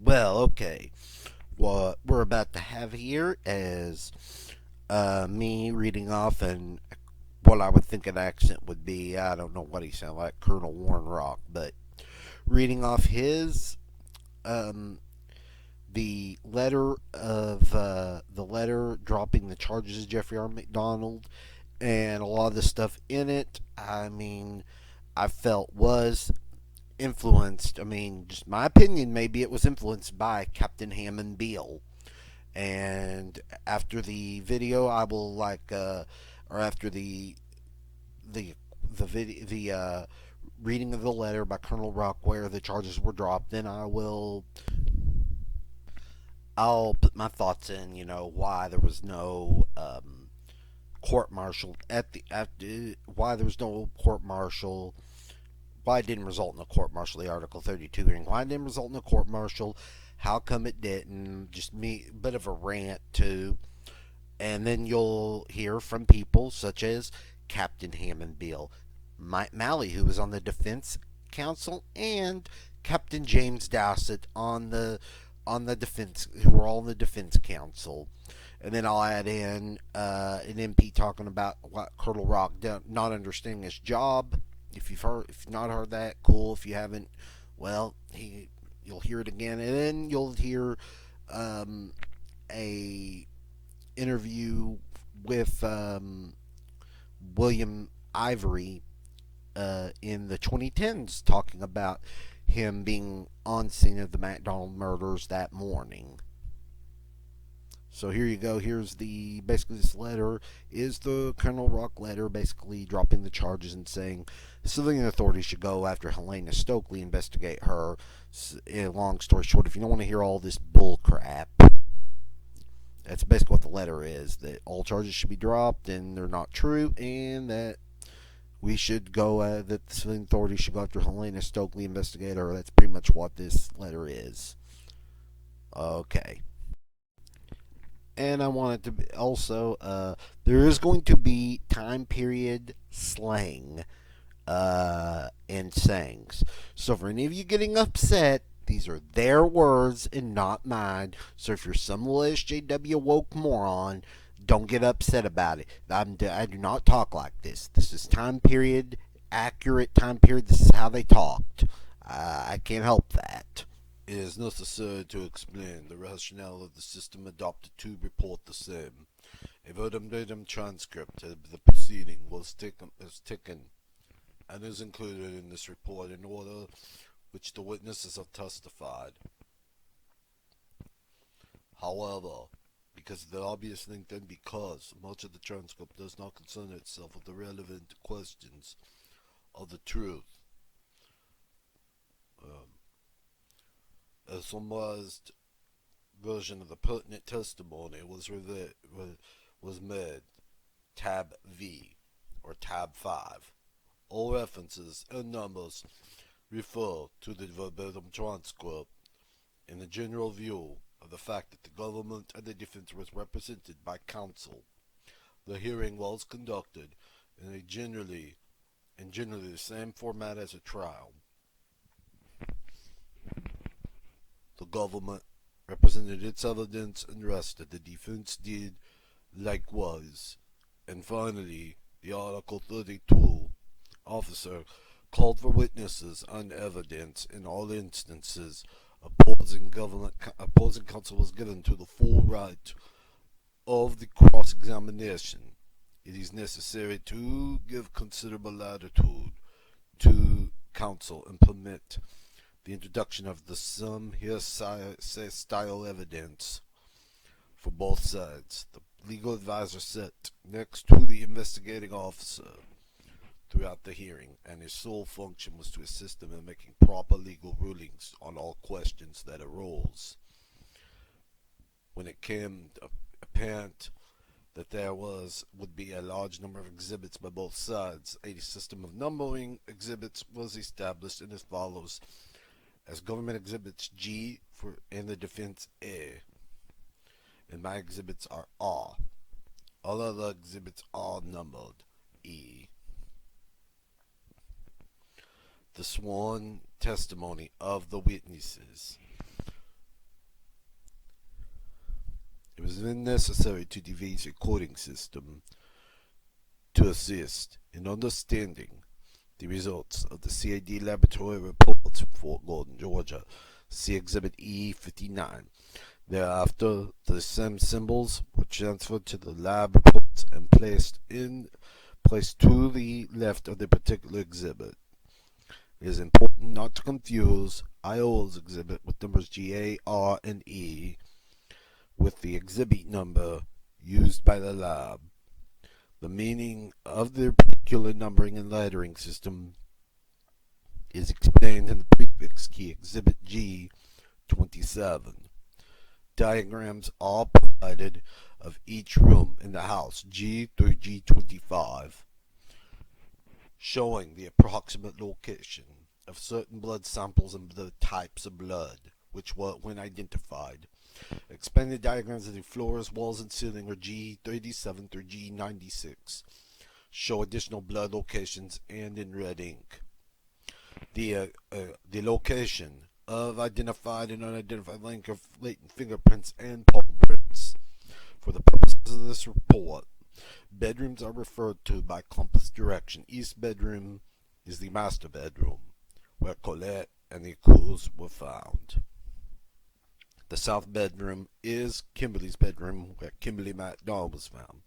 Well, okay. What we're about to have here is me reading off and what I would think an accent would be. I don't know what he sounded like, Colonel Warren Rock, but reading off his um, the letter dropping the charges of Jeffrey R. MacDonald and a lot of the stuff in it. I mean, I felt was influenced. I mean, just my opinion. Maybe it was influenced by Captain Hammond Beale. And after the video, I will or after the the video, the reading of the letter by Colonel Rock where the charges were dropped, then I'll put my thoughts in. You know why there was no court martial at the after why there was no court martial. Why it didn't result in a court martial? The Article 32 hearing. Why it didn't result in a court martial? How come it didn't? Just me, a bit of a rant too. And then you'll hear from people such as Captain Hammond Beale, Mike Malley, who was on the Defense Council, and Captain James Douthat on the defense, who were all in the Defense Council. And then I'll add in an MP talking about what Colonel Rock not understanding his job. If you've not heard that, cool. If you haven't, well, you'll hear it again, and then you'll hear a interview with William Ivory in the 2010s talking about him being on scene of the MacDonald murders that morning. So here you go. Here's the basically this letter is the Colonel Rock letter, basically dropping the charges and saying civilian authorities should go after Helena Stokely, investigate her. Long story short, if you don't want to hear all this bull crap, that's basically what the letter is. That all charges should be dropped and they're not true, and that we should go. That the civilian authorities should go after Helena Stokely, investigate her. That's pretty much what this letter is. Okay. And I wanted to be also, there is going to be time period slang and sayings. So for any of you getting upset, these are their words and not mine. So if you're some little SJW woke moron, don't get upset about it. I do not talk like this. This is time period, accurate time period. This is how they talked. I can't help that. It is necessary to explain the rationale of the system adopted to report the same. A verbatim transcript of the proceeding is taken and is included in this report in order which the witnesses have testified. However, because of the obvious link and because much of the transcript does not concern itself with the relevant questions of the truth, um, a summarized version of the pertinent testimony was made. Tab V or Tab 5. All references and numbers refer to the verbatim transcript in the general view of the fact that the government and the defense was represented by counsel. The hearing was conducted in generally the same format as a trial. The government represented its evidence and rested. The defense did likewise. And finally, the Article 32 officer called for witnesses and evidence in all instances. Opposing counsel was given to the full right of the cross-examination. It is necessary to give considerable latitude to counsel and permit the introduction of the some hearsay style evidence for both sides. The legal advisor sat next to the investigating officer throughout the hearing, and his sole function was to assist him in making proper legal rulings on all questions that arose. When it came apparent that there would be a large number of exhibits by both sides, a system of numbering exhibits was established and as follows: as government exhibits G for and the defense A, and my exhibits are R. All other exhibits are numbered E. The sworn testimony of the witnesses. It was then necessary to devise a coding system to assist in understanding the results of the CID laboratory reports from Fort Gordon, Georgia. See Exhibit E59. Thereafter, the same symbols were transferred to the lab reports and placed to the left of the particular exhibit. It is important not to confuse Iola's exhibit with numbers G, A, R, and E with the exhibit number used by the lab. The meaning of the particular numbering and lettering system is explained in the prefix key Exhibit G27. Diagrams are provided of each room in the house G through G25, showing the approximate location of certain blood samples and the types of blood, which were, when identified. Expanded diagrams of the floors, walls, and ceiling are G37 through G96, show additional blood locations and in red ink. The location of identified and unidentified latent fingerprints and palm prints. For the purposes of this report, bedrooms are referred to by compass direction. East bedroom is the master bedroom, where Colette and the accused were found. The south bedroom is Kimberly's bedroom, where Kimberly MacDonald was found.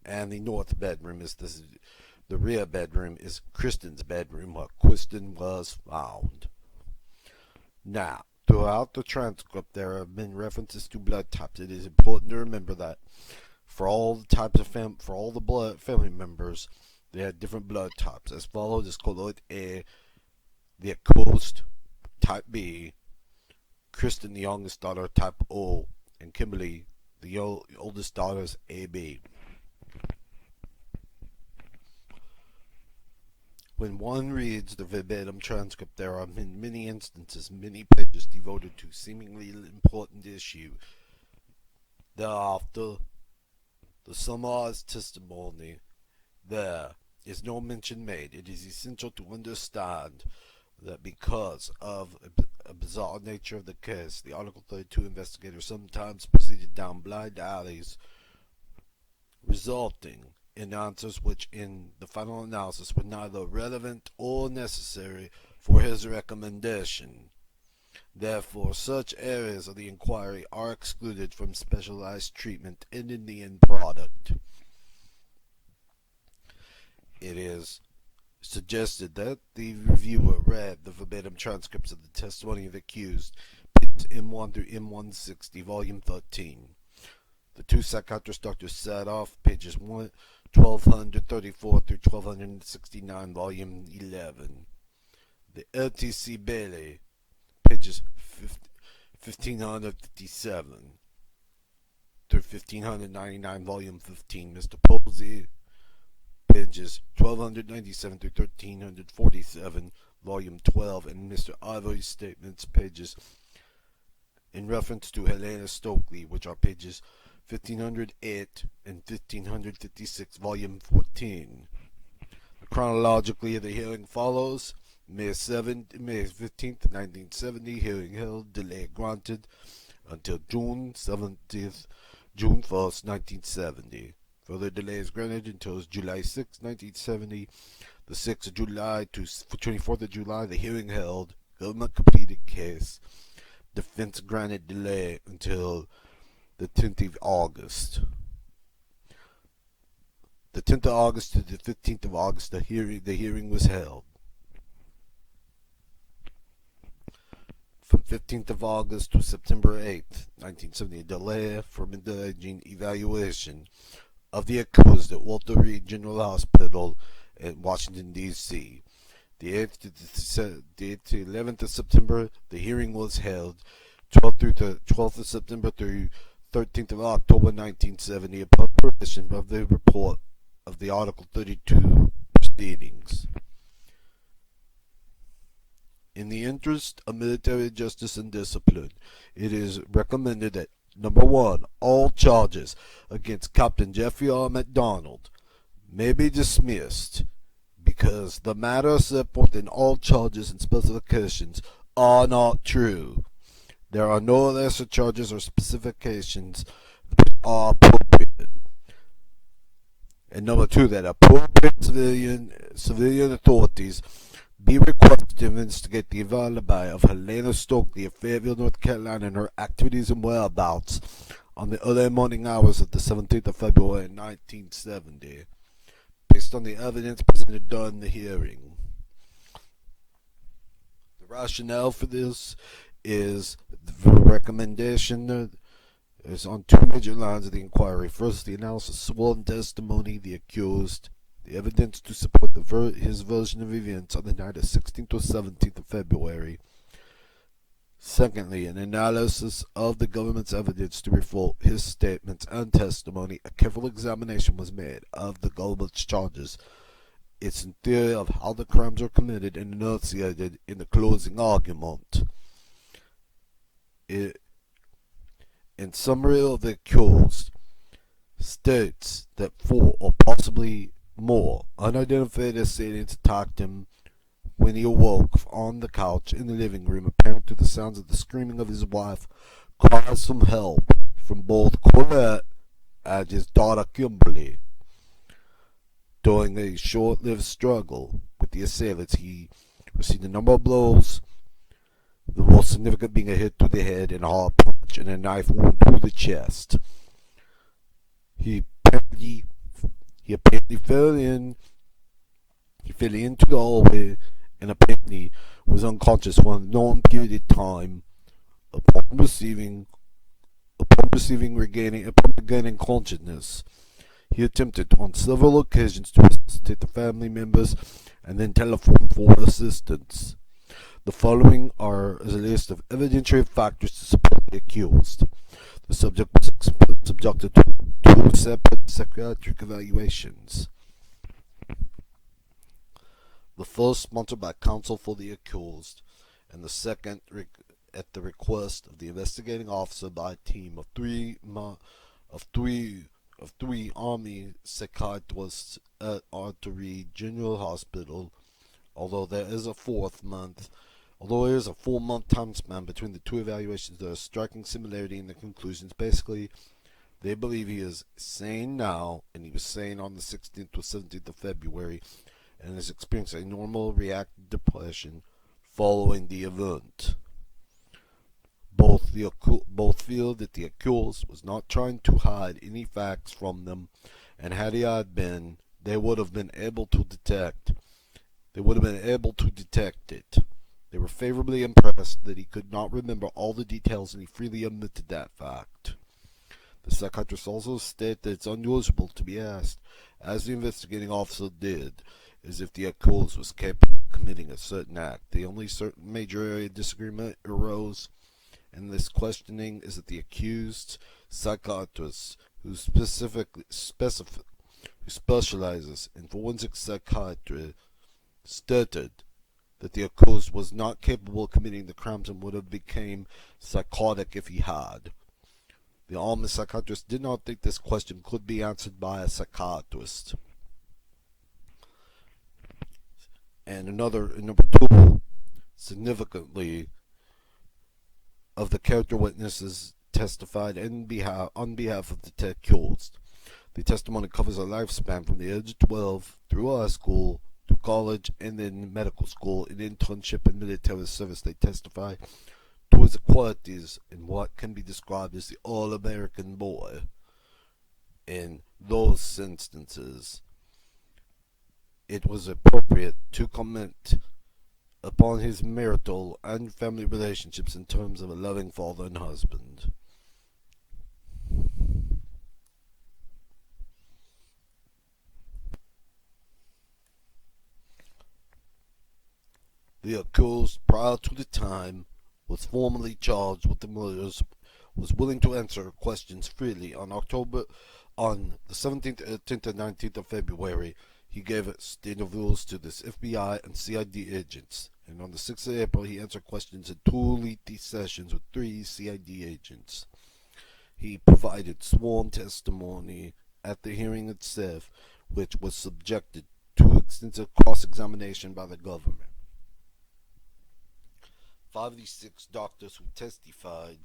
And the north bedroom is the rear bedroom is Kristen's bedroom, where Kristen was found. Now, throughout the transcript, there have been references to blood types. It is important to remember that for all the types of blood family members, they had different blood types. As follows: is Colette A, the accused, type B; Kristen, the youngest daughter, type O; and Kimberly, the oldest daughter, is AB. When one reads the verbatim transcript, there are in many instances many pages devoted to seemingly important issue. Thereafter, the summarized testimony, there is no mention made. It is essential to understand that because of a bizarre nature of the case, the Article 32 investigators sometimes proceeded down blind alleys, resulting in answers which in the final analysis were neither relevant or necessary for his recommendation. Therefore, such areas of the inquiry are excluded from specialized treatment and in the end product. It is suggested that the reviewer read the verbatim transcripts of the testimony of the accused, pages M1 through M160, volume 13. The two psychiatrists, Dr. Sadoff, pages 1234 through 1269, volume 11. The LTC Bailey, pages 1557 through 1599, volume 15. Mr. Posey, pages 1297 through 1347, volume 12. And Mr. Ivory's statements, pages in reference to Helena Stokely, which are pages 1508 and 1556, volume 14. Chronologically, the hearing follows: May 15th, 1970, hearing held, delay granted until June 1st, 1970. Further delay is granted until July 6, 1970. The 6th of July to 24th of July, the hearing held, government completed case. Defense granted delay until the 10th of August. The 10th of August to the 15th of August, the hearing was held. From 15th of August to September 8th, 1970, a delay for imaging evaluation of the accused at Walter Reed General Hospital in Washington, D.C. The 8th to 11th of September, the hearing was held. 12th through the 12th of September through 13th of October 1970, a preparation of the report of the Article 32 proceedings. In the interest of military justice and discipline, it is recommended that, number 1, all charges against Captain Jeffrey R. MacDonald may be dismissed because the matter set forth in all charges and specifications are not true. There are no lesser charges or specifications are appropriate. And number two, that appropriate civilian authorities be requested to investigate the alibi of Helena Stokely of Fayetteville, North Carolina, and her activities and whereabouts on the early morning hours of the 17th of February 1970, based on the evidence presented during the hearing. The rationale for this is the recommendation is on two major lines of the inquiry. First, the analysis of sworn testimony, the accused, the evidence to support his version of events on the night of 16th or 17th of February. Secondly, an analysis of the government's evidence to refute his statements and testimony. A careful examination was made of the government's charges, its theory of how the crimes were committed, and enunciated in the closing argument. In summary of the accused, states that 4 or possibly more unidentified assailants attacked him when he awoke on the couch in the living room, apparent to the sounds of the screaming of his wife, cries for help from both Colette and his daughter Kimberly. During a short-lived struggle with the assailants, he received a number of blows, the most significant being a hit to the head and a hard punch and a knife wound to the chest. He apparently fell into the hallway and apparently was unconscious for a long period of time. Upon regaining consciousness, he attempted on several occasions to resuscitate the family members and then telephone for assistance. The following are a list of evidentiary factors to support the accused. The subject was subjected to 2 separate psychiatric evaluations. The first sponsored by counsel for the accused, and the second at the request of the investigating officer by a team of three Army psychiatrists at Artillery General Hospital. Although there is a 4-month time span between the two evaluations, there is striking similarity in the conclusions. Basically, they believe he is sane now, and he was sane on the 16th or 17th of February, and is experiencing a normal reactive depression following the event. Both feel that the accused was not trying to hide any facts from them, and had he had been, they would have been able to detect it. They were favorably impressed that he could not remember all the details, and he freely admitted that fact. The psychiatrist also stated that it's unusual to be asked, as the investigating officer did, as if the accused was capable of committing a certain act. The only certain major area of disagreement arose in this questioning is that the accused psychiatrist, who specializes in forensic psychiatry, stated that the accused was not capable of committing the crimes and would have become psychotic if he had. The Army psychiatrist did not think this question could be answered by a psychiatrist. And number 2, significantly, of the character witnesses testified on behalf of the accused. The testimony covers a lifespan from the age of 12 through high school, to college, and then medical school, and internship and military service. They testify to his qualities in what can be described as the all-American boy. In those instances, it was appropriate to comment upon his marital and family relationships in terms of a loving father and husband. The accused, prior to the time was formally charged with the murders, was willing to answer questions freely. On the 17th, 18th, and 19th of February, he gave interviews to this FBI and CID agents, and on the 6th of April, he answered questions in 2 lengthy sessions with 3 CID agents. He provided sworn testimony at the hearing itself, which was subjected to extensive cross-examination by the government. 5 of these 6 doctors who testified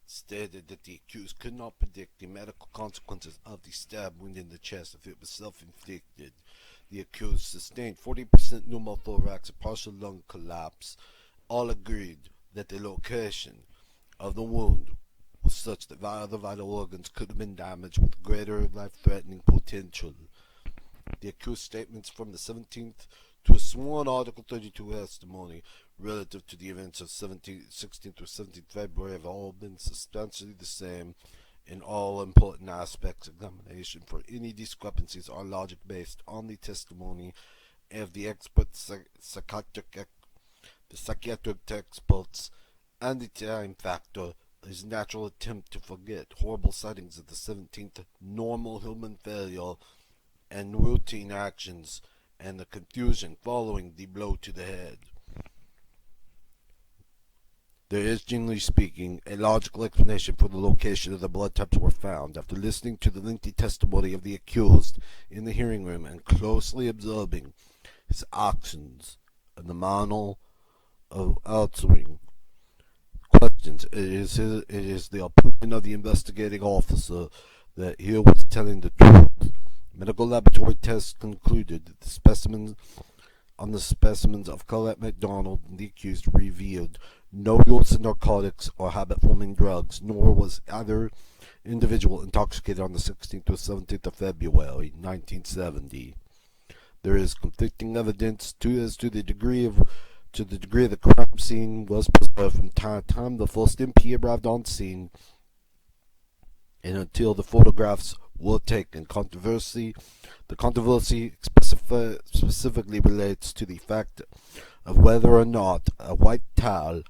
stated that the accused could not predict the medical consequences of the stab wound in the chest if it was self-inflicted. The accused sustained 40% pneumothorax and partial lung collapse. All agreed that the location of the wound was such that other vital organs could have been damaged with greater life-threatening potential. The accused statements from the 17th to a sworn Article 32 testimony relative to the events of 16th through 17th February have all been substantially the same in all important aspects. Examination for any discrepancies are logic based on the testimony of the expert psychiatric experts, and the time factor is a natural attempt to forget horrible sightings of the 17th, normal human failure and routine actions, and the confusion following the blow to the head. There is, generally speaking, a logical explanation for the location of the blood taps were found. After listening to the lengthy testimony of the accused in the hearing room and closely observing his actions and the manner of answering questions, it is the opinion of the investigating officer that he was telling the truth. Medical laboratory tests concluded that the specimens of Colette MacDonald and the accused revealed no use of narcotics or habit-forming drugs, nor was either individual intoxicated on the 16th or 17th of February, 1970. There is conflicting evidence as to the degree the crime scene was preserved from time to time the first MP arrived on scene and until the photographs were taken. The controversy specifically relates to the fact of whether or not a white towel,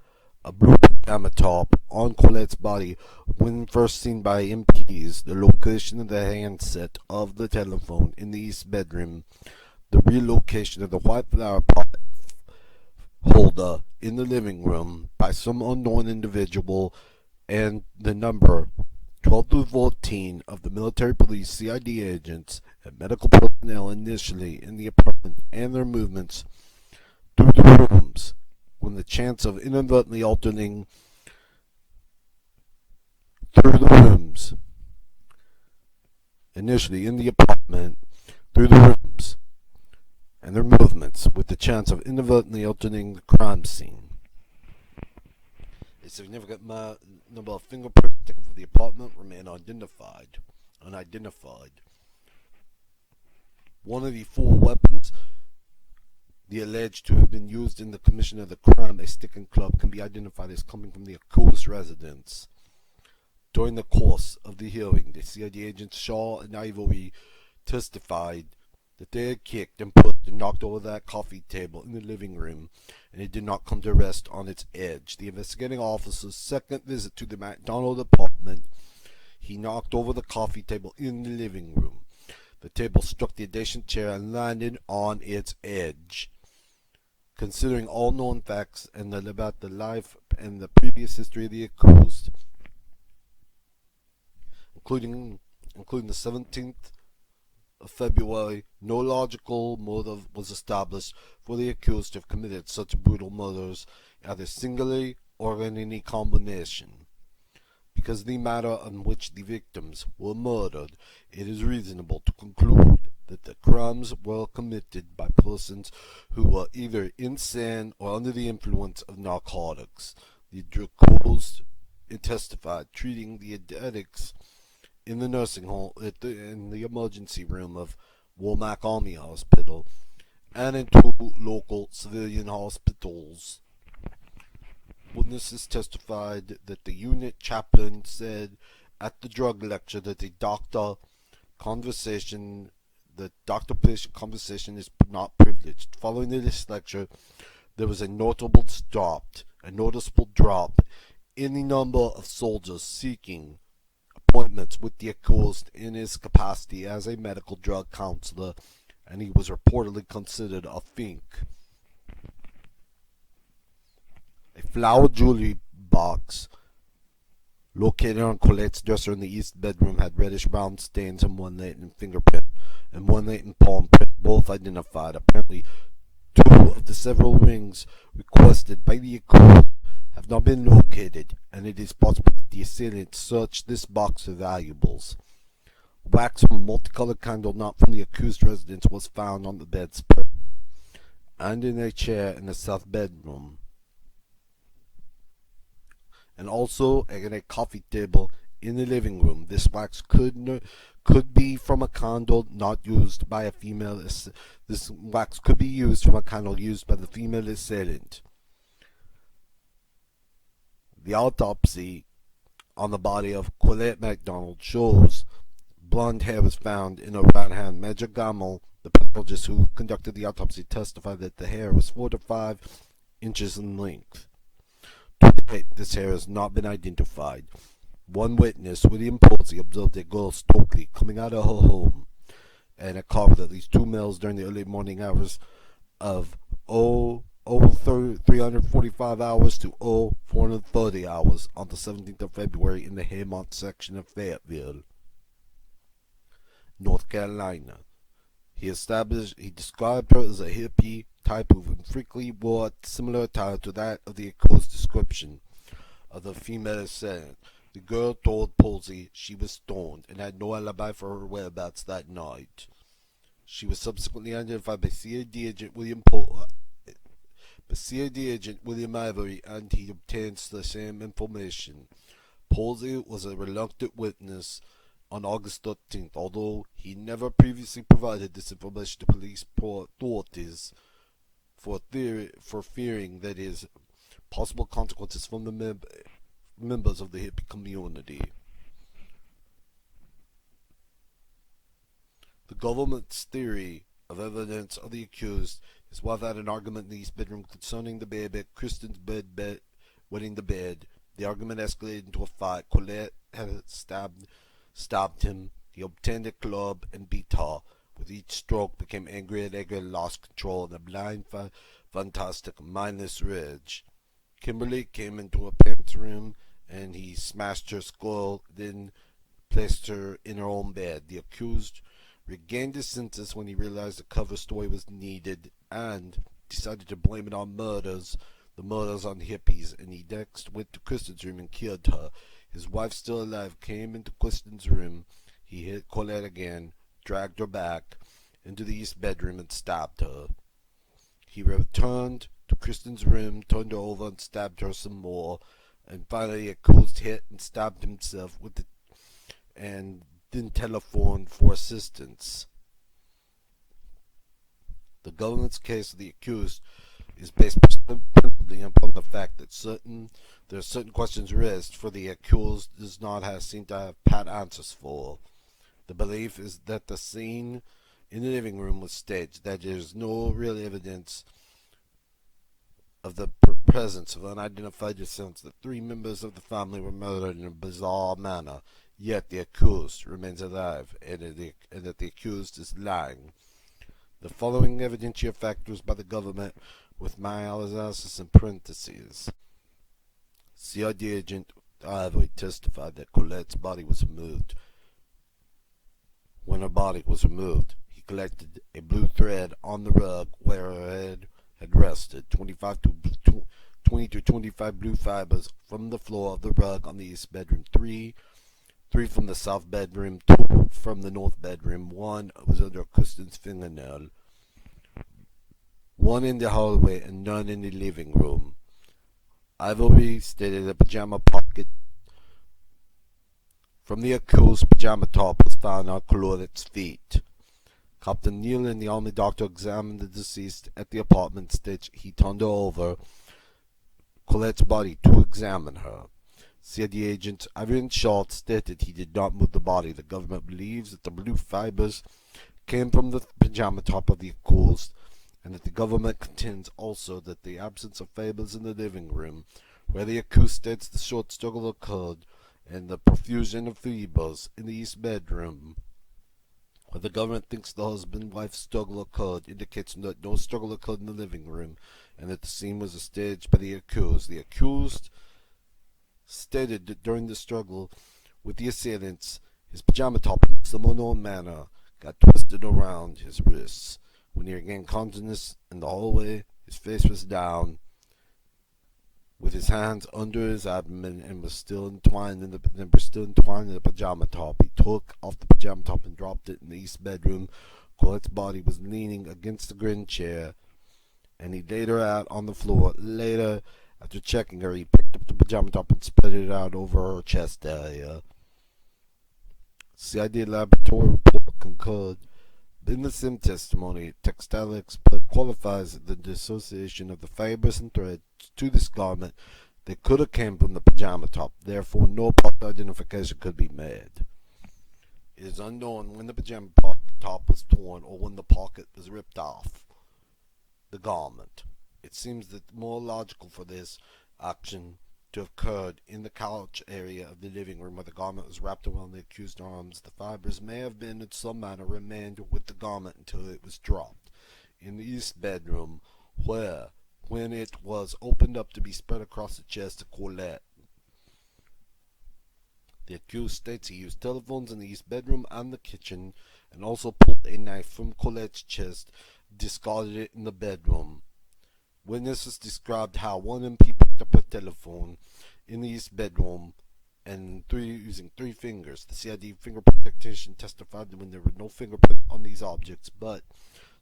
a blue pajama top on Colette's body when first seen by MPs, the location of the handset of the telephone in the east bedroom, the relocation of the white flower pot holder in the living room by some unknown individual, and the number 12 through 14 of the military police, CID agents, and medical personnel initially in the apartment, and their movements through the rooms when the chance of inadvertently altering through the rooms initially in the apartment through the rooms and their movements with the chance of inadvertently altering the crime scene. A significant number of fingerprints taken from the apartment remain unidentified. One of the four weapons the alleged to have been used in the commission of the crime, a stick and club, can be identified as coming from the accused residence. During the course of the hearing, the CID agents Shaw and Ivory testified that they had kicked and pushed and knocked over that coffee table in the living room, and it did not come to rest on its edge. The investigating officer's second visit to the MacDonald apartment, he knocked over the coffee table in the living room. The table struck the adjacent chair and landed on its edge. Considering all known facts and about the life and the previous history of the accused, including the 17th of February, no logical motive was established for the accused to have committed such brutal murders, either singly or in any combination. Because of the manner in which the victims were murdered, it is reasonable to conclude that the crimes were committed by persons who were either insane or under the influence of narcotics. The accused testified treating the addicts in the nursing home, in the emergency room of Womack Army Hospital, and in two local civilian hospitals. Witnesses testified that the unit chaplain said at the drug lecture that the doctor-patient conversation is not privileged. Following this lecture, there was a noticeable drop in the number of soldiers seeking appointments with the accused in his capacity as a medical drug counselor, and he was reportedly considered a fink. A flower jewelry box located on Colette's dresser in the east bedroom had reddish-brown stains and one latent fingerprint and one latent palm print, both identified. Apparently, two of the several rings requested by the accused have not been located, and it is possible that the assailant searched this box for valuables. Wax from a multicolored candle not from the accused residence was found on the bedspread and in a chair in the south bedroom, and also at a coffee table in the living room. This wax could be from a candle not used by a female. This wax could be used from a candle used by the female assailant. The autopsy on the body of Colette MacDonald shows blonde hair was found in her right hand. Major General, the pathologist who conducted the autopsy, testified that the hair was 4 to 5 inches in length. To date, this hair has not been identified. One witness, William Ivory, observed a girl Stokely coming out of her home and a car with at least 2 males during the early morning hours of 345 hours to 430 hours on the 17th of February in the Hammond section of Fayetteville, North Carolina. He described her as a hippie type who frequently wore similar attire to that of the accused description of the female assailant. The girl told Posey she was stoned and had no alibi for her whereabouts that night. She was subsequently identified by CID agent William Ivory, and he obtained the same information. Posey was a reluctant witness on August 13th, although he never previously provided this information to police authorities for fearing that his possible consequences from the members of the hippie community. The government's theory of evidence of the accused his wife had an argument in the east bedroom concerning the baby at Kristen's wetting the bed. The argument escalated into a fight. Colette had stabbed him. He obtained a club and beat her. With each stroke, became angry and lost control in a blind, fantastic, mindless rage. Kimberly came into her parents' room and he smashed her skull, then placed her in her own bed. The accused regained his senses when he realized the cover story was needed and decided to blame it on the murders on hippies, and he next went to Kristen's room and killed her. His wife, still alive, came into Kristen's room. He hit Colette again, dragged her back into the east bedroom and stabbed her. He returned to Kristen's room, turned her over and stabbed her some more, and finally accused hit and stabbed himself with it and then telephoned for assistance. The government's case of the accused is based principally upon the fact that there are certain questions raised for the accused does not seem to have pat answers for. The belief is that the scene in the living room was staged, that there is no real evidence of the presence of unidentified assailants, that 3 members of the family were murdered in a bizarre manner, yet the accused remains alive, and that the accused is lying. The following evidentiary factors by the government with my analysis in parentheses. CID agent Ivory testified that Colette's body was removed. When her body was removed, he collected a blue thread on the rug where her head had rested, 20 to 25 blue fibers from the floor of the rug on the east bedroom, 3 from the south bedroom, 2 from the north bedroom, 1 was under Kristen's fingernail, 1 in the hallway, and none in the living room. Ivory stated a pajama pocket from the accused pajama top was found on Colette's feet. Captain Neal and the army doctor examined the deceased at the apartment stage. He turned over Colette's body to examine her. CID agent Ivan Schultz stated he did not move the body. The government believes that the blue fibers came from the pajama top of the accused, and that the government contends also that the absence of fibers in the living room, where the accused states the short struggle occurred, and the profusion of fibers in the east bedroom, where the government thinks the husband-wife struggle occurred, indicates that no struggle occurred in the living room, and that the scene was staged by the accused. The accused stated that during the struggle with the assailants, his pajama top in some unknown manner got twisted around his wrists. When he regained consciousness in the hallway, his face was down, with his hands under his abdomen and was still entwined in the pajama top. He took off the pajama top and dropped it in the east bedroom. Colette's body was leaning against the green chair, and he laid her out on the floor. Later, after checking her, he picked up the pajama top and spread it out over her chest area. CID laboratory report concurred. In the same testimony, textile expert qualifies the dissociation of the fibers and threads to this garment that could have came from the pajama top. Therefore, no proper identification could be made. It is unknown when the pajama top was torn or when the pocket was ripped off the garment. It seems that more logical for this action to have occurred in the couch area of the living room where the garment was wrapped around the accused's arms. The fibers may have been in some manner remained with the garment until it was dropped in the east bedroom, where, when it was opened up to be spread across the chest of Colette, the accused states he used telephones in the east bedroom and the kitchen, and also pulled a knife from Colette's chest, discarded it in the bedroom. Witnesses described how one MP picked up a telephone in the east bedroom and using 3 fingers. The CID fingerprint technician testified that when there were no fingerprints on these objects, but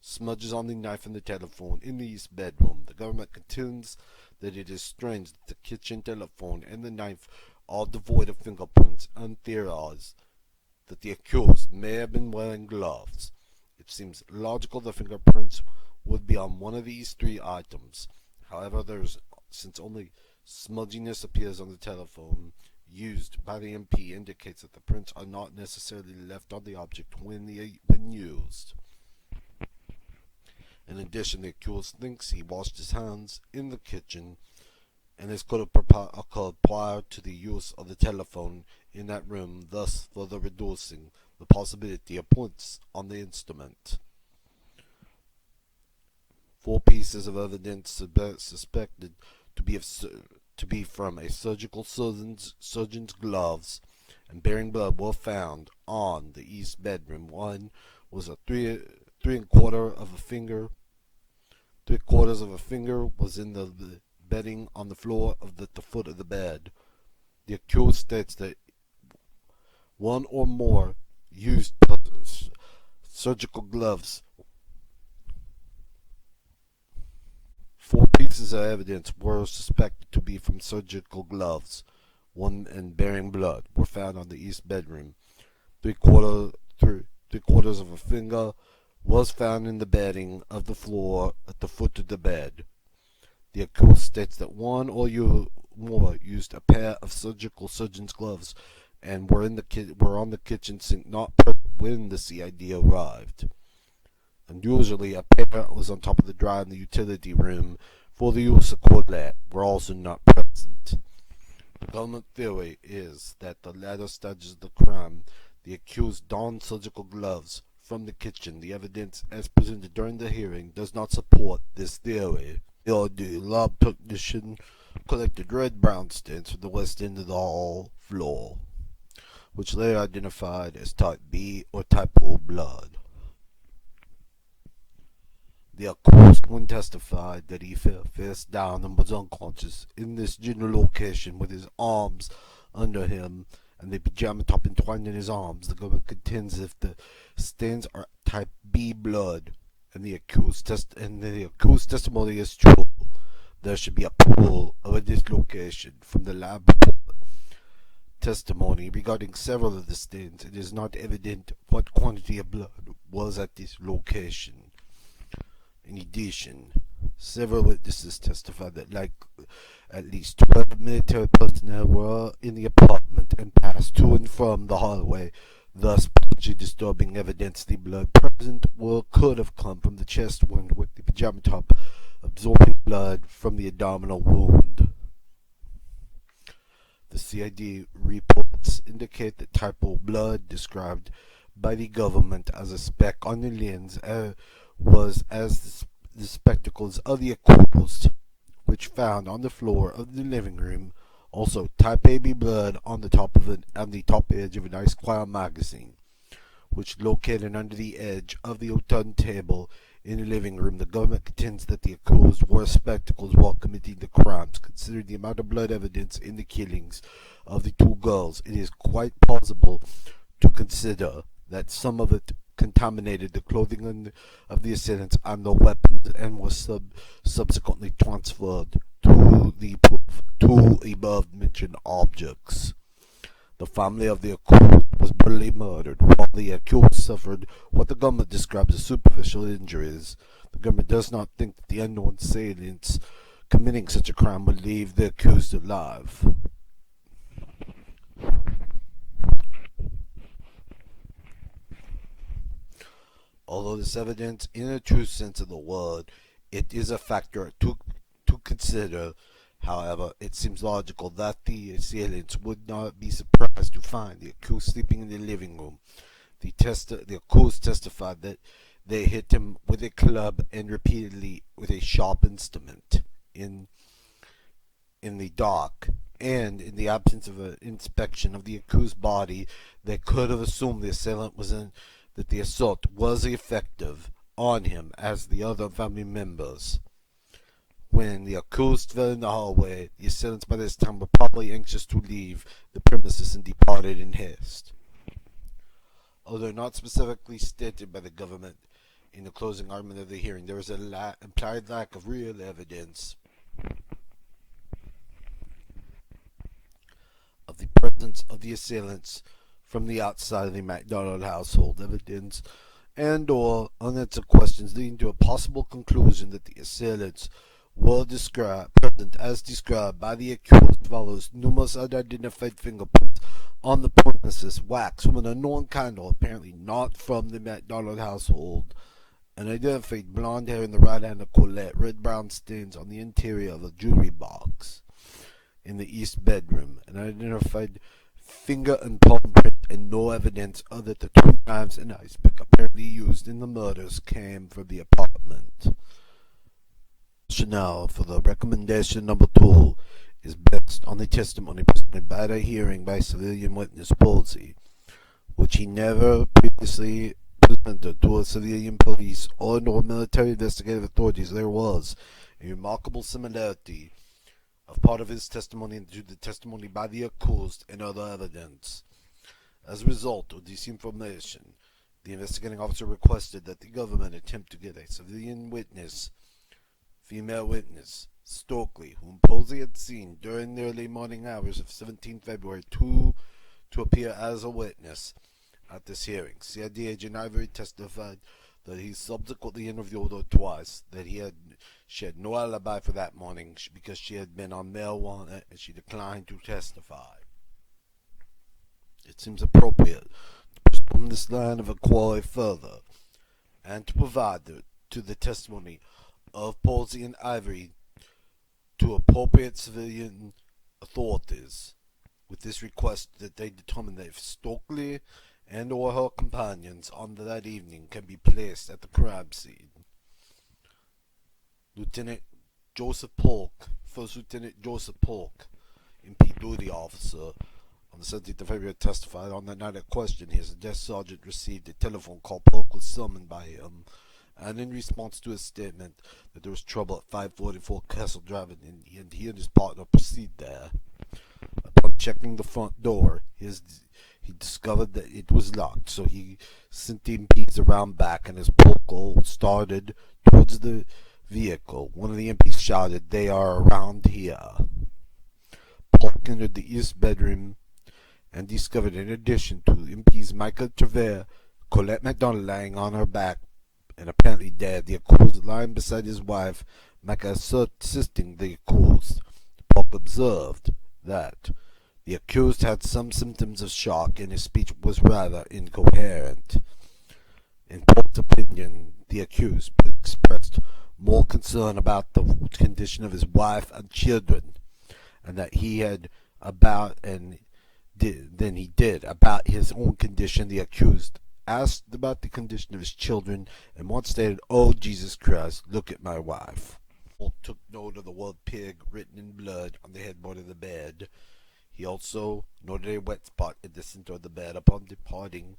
smudges on the knife and the telephone in the east bedroom. The government contends that it is strange that the kitchen telephone and the knife are devoid of fingerprints, and theorize that the accused may have been wearing gloves. It seems logical the fingerprints would be on one of these 3 items. However, since only smudginess appears on the telephone used by the MP indicates that the prints are not necessarily left on the object when used. In addition, the accused thinks he washed his hands in the kitchen, and this could have occurred prior to the use of the telephone in that room, thus further reducing the possibility of points on the instrument. 4 pieces of evidence suspected to be from a surgical surgeon's gloves and bearing blood were found on the east bedroom. One was a 3/4 of a finger. 3/4 of a finger was in the bedding on the floor of the foot of the bed. The accused states that one or more used surgical gloves. 4 pieces of evidence were suspected to be from surgical gloves, one and bearing blood, were found on the east bedroom. 3/4 of a finger was found in the bedding of the floor at the foot of the bed. The accused states that one or more used a pair of surgeon's gloves and were on the kitchen sink, not present when the CID arrived. Unusually, a pair was on top of the dryer in the utility room for the use of Colette were also not present. The government theory is that the latter stages of the crime, the accused donned surgical gloves from the kitchen. The evidence as presented during the hearing does not support this theory. The lab technician collected red-brown stains from the west end of the hall floor, which later identified as type B or type O blood. The accused one testified that he fell face down and was unconscious in this general location with his arms under him and the pajama top entwined in his arms. The government contends if the stains are type B blood and the accused testimony is true, there should be a pool of a dislocation from the lab report testimony regarding several of the stains. It is not evident what quantity of blood was at this location. In addition, several witnesses testified that at least 12 military personnel were in the apartment and passed to and from the hallway, thus potentially disturbing evidence the blood present could have come from the chest wound with the pajama top absorbing blood from the abdominal wound. The CID reports indicate that type O blood described by the government as a speck on the lens was as the spectacles of the accused, which found on the floor of the living room. Also, type AB blood on the top edge of an ice-coil magazine, which located under the edge of the turntable in the living room. The government contends that the accused wore spectacles while committing the crimes. Considering the amount of blood evidence in the killings of the two girls, it is quite plausible to consider that some of it contaminated the clothing of the assailants and the weapons and was subsequently transferred to the two above mentioned objects. The family of the accused was brutally murdered, while the accused suffered what the government describes as superficial injuries. The government does not think that the unknown assailants committing such a crime would leave the accused alive. Although this evidence, in a true sense of the word, it is a factor to consider. However, it seems logical that the assailants would not be surprised to find the accused sleeping in the living room. The accused testified that they hit him with a club and repeatedly with a sharp instrument in the dark, and in the absence of an inspection of the accused's body, they could have assumed the assailant that the assault was effective on him as the other family members. When the accused fell in the hallway, the assailants by this time were probably anxious to leave the premises and departed in haste. Although not specifically stated by the government in the closing argument of the hearing, there is an implied lack of real evidence of the presence of the assailants from the outside of the MacDonald household. Evidence and or unanswered questions leading to a possible conclusion that the assailants were present as described by the accused follows. Numerous unidentified fingerprints on the premises, wax from an unknown candle, apparently not from the MacDonald household. An identified blonde hair in the right hand of Colette, red-brown stains on the interior of a jewelry box in the east bedroom, an identified finger and palm print, and no evidence other than the two knives and ice pick apparently used in the murders came from the apartment. Rationale for the recommendation number 2 is based on the testimony presented by the hearing by civilian witness Posey, which he never previously presented to a civilian police or military investigative authorities. There was a remarkable similarity of part of his testimony to the testimony by the accused and other evidence. As a result of this information, the investigating officer requested that the government attempt to get a civilian witness, female witness, Stokely, whom Posey had seen during the early morning hours of 17 February to appear as a witness at this hearing. CID agent Ivory testified that he subsequently interviewed her twice, that she had no alibi for that morning because she had been on marijuana and she declined to testify. It seems appropriate to pursue this line of inquiry further and to provide to the testimony of Posey and Ivory to appropriate civilian authorities with this request that they determine that if Stokely and or her companions on that evening can be placed at the crime scene. Lieutenant Joseph Polk, First Lieutenant Joseph Polk, MP duty officer, on the 17th of February testified on that night at question. His desk sergeant received a telephone call. Polk was summoned by him, and in response to his statement that there was trouble at 544 Castle Drive, and he and his partner proceeded there. Upon checking the front door, he discovered that it was locked, so he sent the MPs around back, and as Polk started towards the vehicle, one of the MPs shouted, "They are around here." Polk entered the east bedroom and discovered, in addition to MPs Michael Trevere, Colette MacDonald lying on her back and apparently dead, the accused lying beside his wife, Micah assisting the accused. Polk observed that the accused had some symptoms of shock and his speech was rather incoherent. In Polk's opinion, the accused expressed more concern about the condition of his wife and children, and that he had than he did about his own condition. The accused asked about the condition of his children and once stated, "Oh, Jesus Christ, look at my wife." Polk took note of the word pig written in blood on the headboard of the bed. He also noted a wet spot in the center of the bed. Upon departing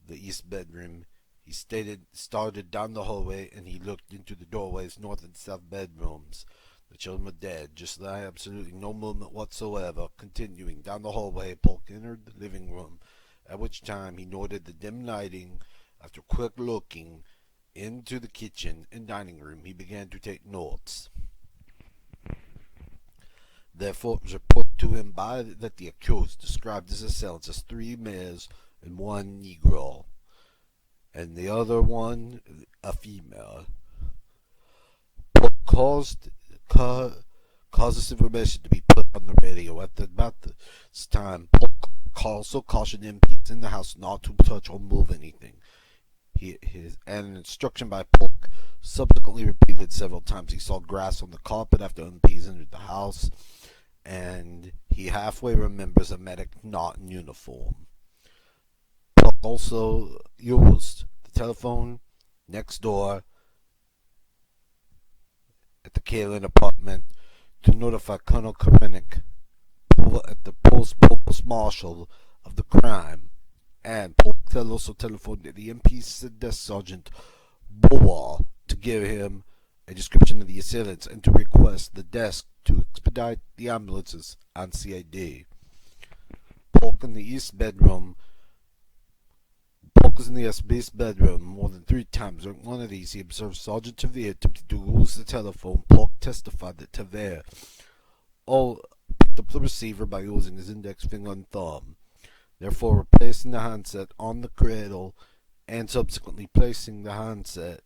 the east bedroom, He started down the hallway, and he looked into the doorways, north and south bedrooms. The children were dead, just like absolutely no movement whatsoever. Continuing down the hallway, Polk entered the living room, at which time he noted the dim lighting. After quick looking into the kitchen and dining room, he began to take notes. Therefore, it was reported to him that the accused described his assailants as 3 males and 1 Negro, and the other one a female. Polk caused this information to be put on the radio. At about this time, Polk also cautioned MPs in the house not to touch or move anything. An instruction by Polk subsequently repeated several times. He saw grass on the carpet after MPs entered the house, and he halfway remembers a medic not in uniform. Polk also used the telephone next door at the Kalen apartment to notify Colonel Karenik at the post marshal of the crime, and Polk also telephoned the MP's desk sergeant Boer to give him a description of the assailants and to request the desk to expedite the ambulances on CID. Polk was in the east bedroom more than 3 times. During one of these, he observed Sergeant Tavere attempting to use the telephone. Polk testified that Tavere picked up the receiver by using his index finger and thumb, therefore replacing the handset on the cradle and subsequently placing the handset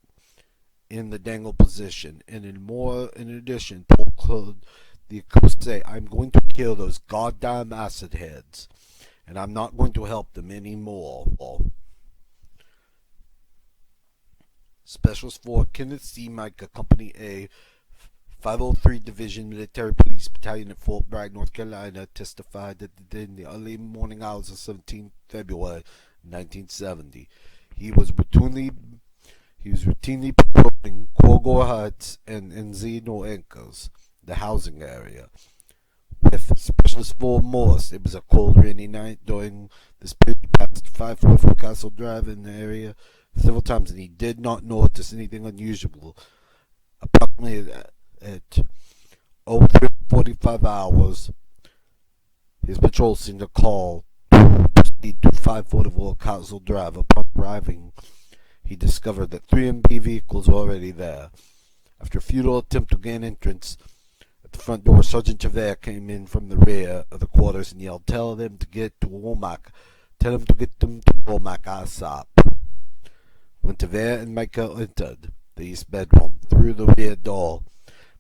in the dangle position. And in addition, Polk heard the accused say, "I'm going to kill those goddamn acid heads, and I'm not going to help them anymore." Specialist 4 Kenneth C. Micah, Company A, 503 Division Military Police Battalion at Fort Bragg, North Carolina, testified that in the early morning hours of 17 February 1970, he was routinely patrolling Quogor Heights and Encino Incas, the housing area. With Specialist 4 Morse, it was a cold, rainy night. During this period, he passed 544 Castle Drive in the area several times, and he did not notice anything unusual. Approximately at 03:45 hours, his patrol seemed to call to proceed to 544 Castle Drive. Upon arriving, he discovered that 3 MB vehicles were already there. After a futile attempt to gain entrance at the front door, Sergeant Javert came in from the rear of the quarters and yelled, "Tell them to get to Womack. Tell them to get them to Womack ASAP." When Tavere and Micah entered the east bedroom through the rear door,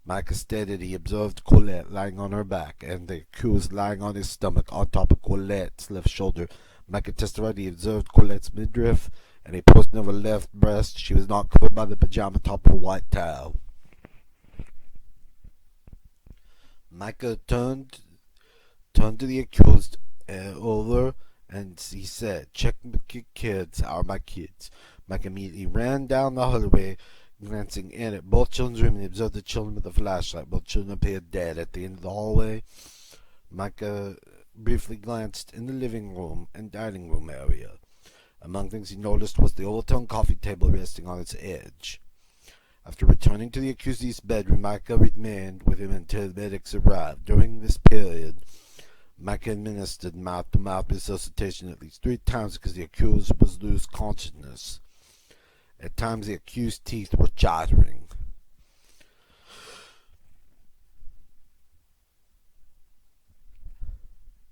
Micah stated he observed Colette lying on her back and the accused lying on his stomach on top of Colette's left shoulder. Micah testified he observed Colette's midriff and a portion of her left breast. She was not covered by the pajama top or white towel. Micah turned to the accused over and he said, "Check my kids, how are my kids?" Mike immediately ran down the hallway, glancing in at both children's rooms, and observed the children with a flashlight. Both children appeared dead. At the end of the hallway, Micah briefly glanced in the living room and dining room area. Among things he noticed was the overturned coffee table resting on its edge. After returning to the accused's bedroom, Micah remained with him until the medics arrived. During this period, Micah administered mouth-to-mouth resuscitation at least 3 times because the accused was lose consciousness. At times, the accused's teeth were chattering.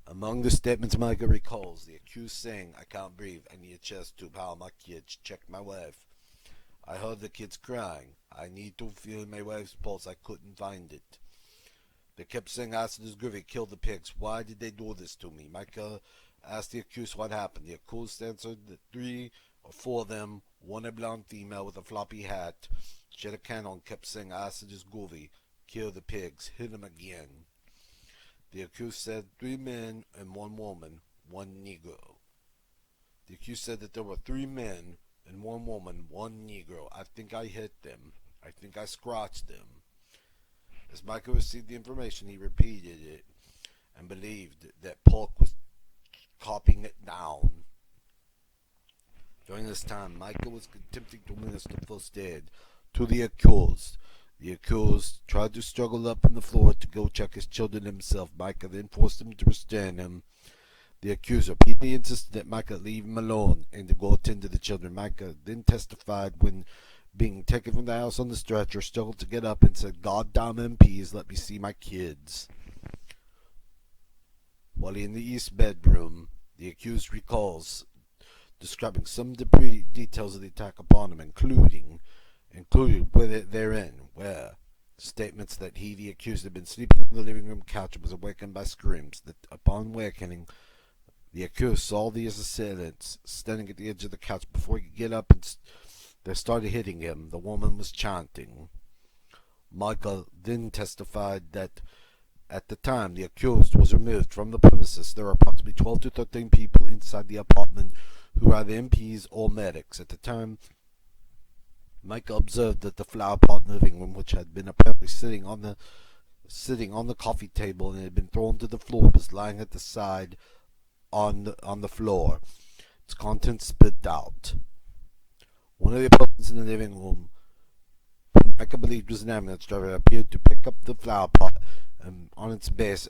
Among the statements Micah recalls, the accused saying, "I can't breathe, I need a chest tube, how are my kids, check my wife. I heard the kids crying, I need to feel my wife's pulse, I couldn't find it. They kept saying acid is groovy, kill the pigs, why did they do this to me?" Micah asked the accused what happened. The accused answered that 3 or 4 of them, one a blonde female with a floppy hat, she had a candle and kept saying acid is groovy, kill the pigs, hit them again. The accused said 3 men and 1 woman, 1 Negro. The accused said that there were 3 men and 1 woman, 1 Negro. I think I hit them. I think I scratched them. As Micah received the information, he repeated it and believed that Polk was copying it down. During the this time, Micah was attempting to administer first aid to the accused. The accused tried to struggle up from the floor to go check his children himself. Micah then forced him to restrain him. The accused repeatedly insisted that Micah leave him alone and to go attend to the children. Micah then testified when being taken from the house on the stretcher, struggled to get up and said, "God damn MPs, let me see my kids." While in the east bedroom, the accused recalls describing some details of the attack upon him, included with it therein, where statements that he, the accused, had been sleeping on the living room couch and was awakened by screams. That upon awakening, the accused saw the assailants standing at the edge of the couch. Before he could get up and they started hitting him, the woman was chanting. Michael then testified that at the time the accused was removed from the premises, there were approximately 12 to 13 people inside the apartment who were either MPs or medics. At the time, Michael observed that the flower pot in the living room, which had been apparently sitting on the coffee table and had been thrown to the floor, was lying at the side on the floor, its contents spit out. One of the persons in the living room, whom Michael believed was an ambulance driver, appeared to pick up the flower pot on its base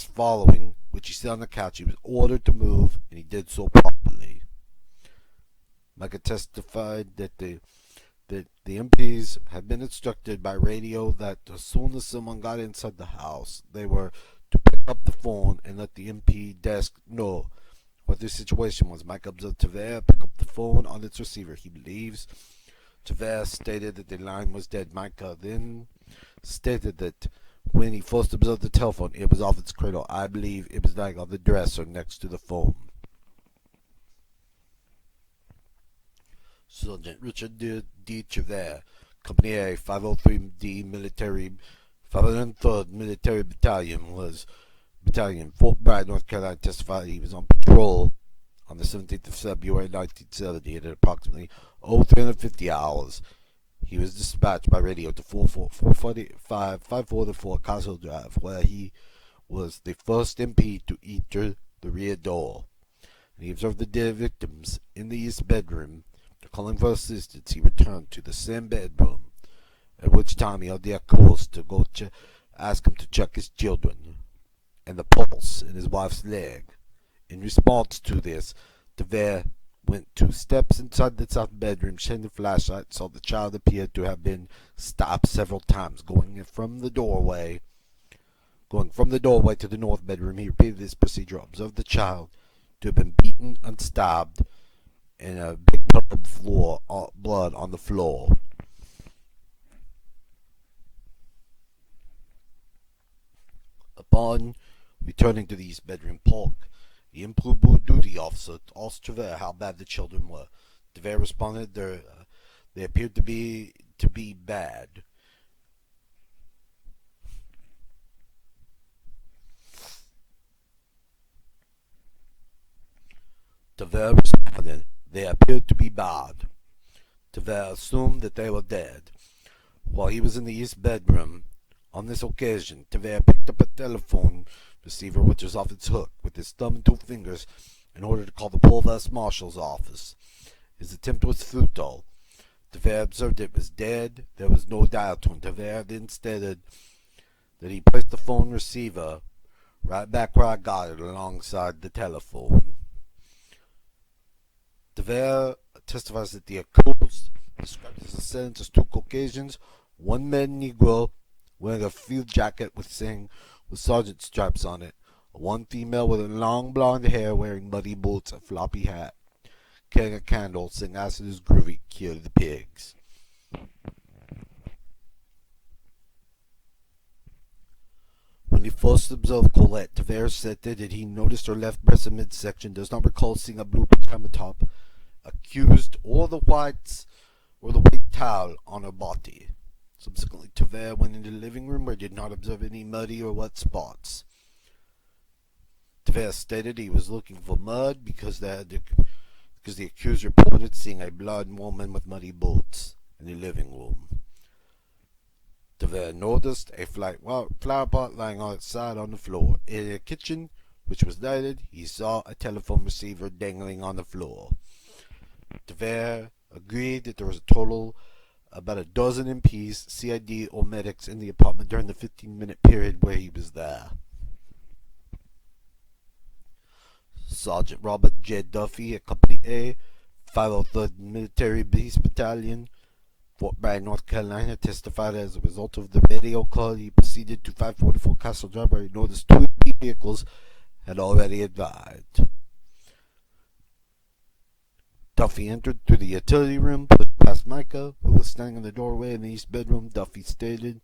following which he sat on the couch. He was ordered to move, and he did so properly. Michael testified that the MPs had been instructed by radio that as soon as someone got inside the house, they were to pick up the phone and let the MP desk know what the situation was. Mike observed Douthat pick up the phone on its receiver. He believes Douthat stated that the line was dead. Micah then stated that when he first observed the telephone, it was off its cradle. I believe it was lying on the dresser next to the phone. Sergeant Richard D. Douthat, Company A, 503D Military, 503rd Military Battalion, Fort Bragg, North Carolina, testified he was on patrol on the 17th of February, 1970, at approximately 0350 hours. He was dispatched by radio to 544 Castle Drive, where he was the first MP to enter the rear door. And he observed the dead victims in the east bedroom. After calling for assistance, he returned to the same bedroom, at which time he had the accused to go ask him to check his children and the pulse in his wife's leg. In response to this, Douthat went 2 steps inside the south bedroom, shining the flashlight, saw the child appeared to have been stabbed several times. Going from the doorway to the north bedroom, he repeated this procedure, observed the child to have been beaten and stabbed, and a big puddle of blood on the floor. Upon returning to the east bedroom, Polk, the improved duty officer, asked Douthat how bad the children were. Douthat responded, they appeared to be bad. Douthat responded, they appeared to be bad. Douthat assumed that they were dead. While he was in the east bedroom, on this occasion, Douthat picked up a telephone receiver which was off its hook with his thumb and 2 fingers in order to call the Provost Marshal's office. His attempt was futile. Douthat observed it was dead. There was no dial tone. Douthat then stated that he placed the phone receiver right back where I got it, alongside the telephone. Douthat testifies that the accused described his assailants as 2 Caucasians, 1 male Negro wearing a field jacket with sergeant stripes on it, 1 female with long blonde hair wearing muddy boots, a floppy hat, carrying a candle, saying acid is groovy, kill the pigs. When he first observed Colette, Douthat said that he noticed her left breast in midsection, does not recall seeing a blue pajama top, accused, or the white towel on her body. Subsequently, Douthat went into the living room where he did not observe any muddy or wet spots. Douthat stated he was looking for mud because the accused reported seeing a blonde woman with muddy boots in the living room. Douthat noticed a flower pot lying on its side on the floor. In the kitchen which was lighted, he saw a telephone receiver dangling on the floor. Douthat agreed that there was a total about a dozen MPs, CID, or medics in the apartment during the 15-minute period where he was there. Sergeant Robert J. Duffy at Company A, 503rd Military Police Battalion, Fort Bragg, North Carolina, testified as a result of the radio call he proceeded to 544 Castle Drive where he noticed two vehicles had already arrived. Duffy entered through the utility room, pushed past Micah, who was standing in the doorway in the east bedroom. Duffy stated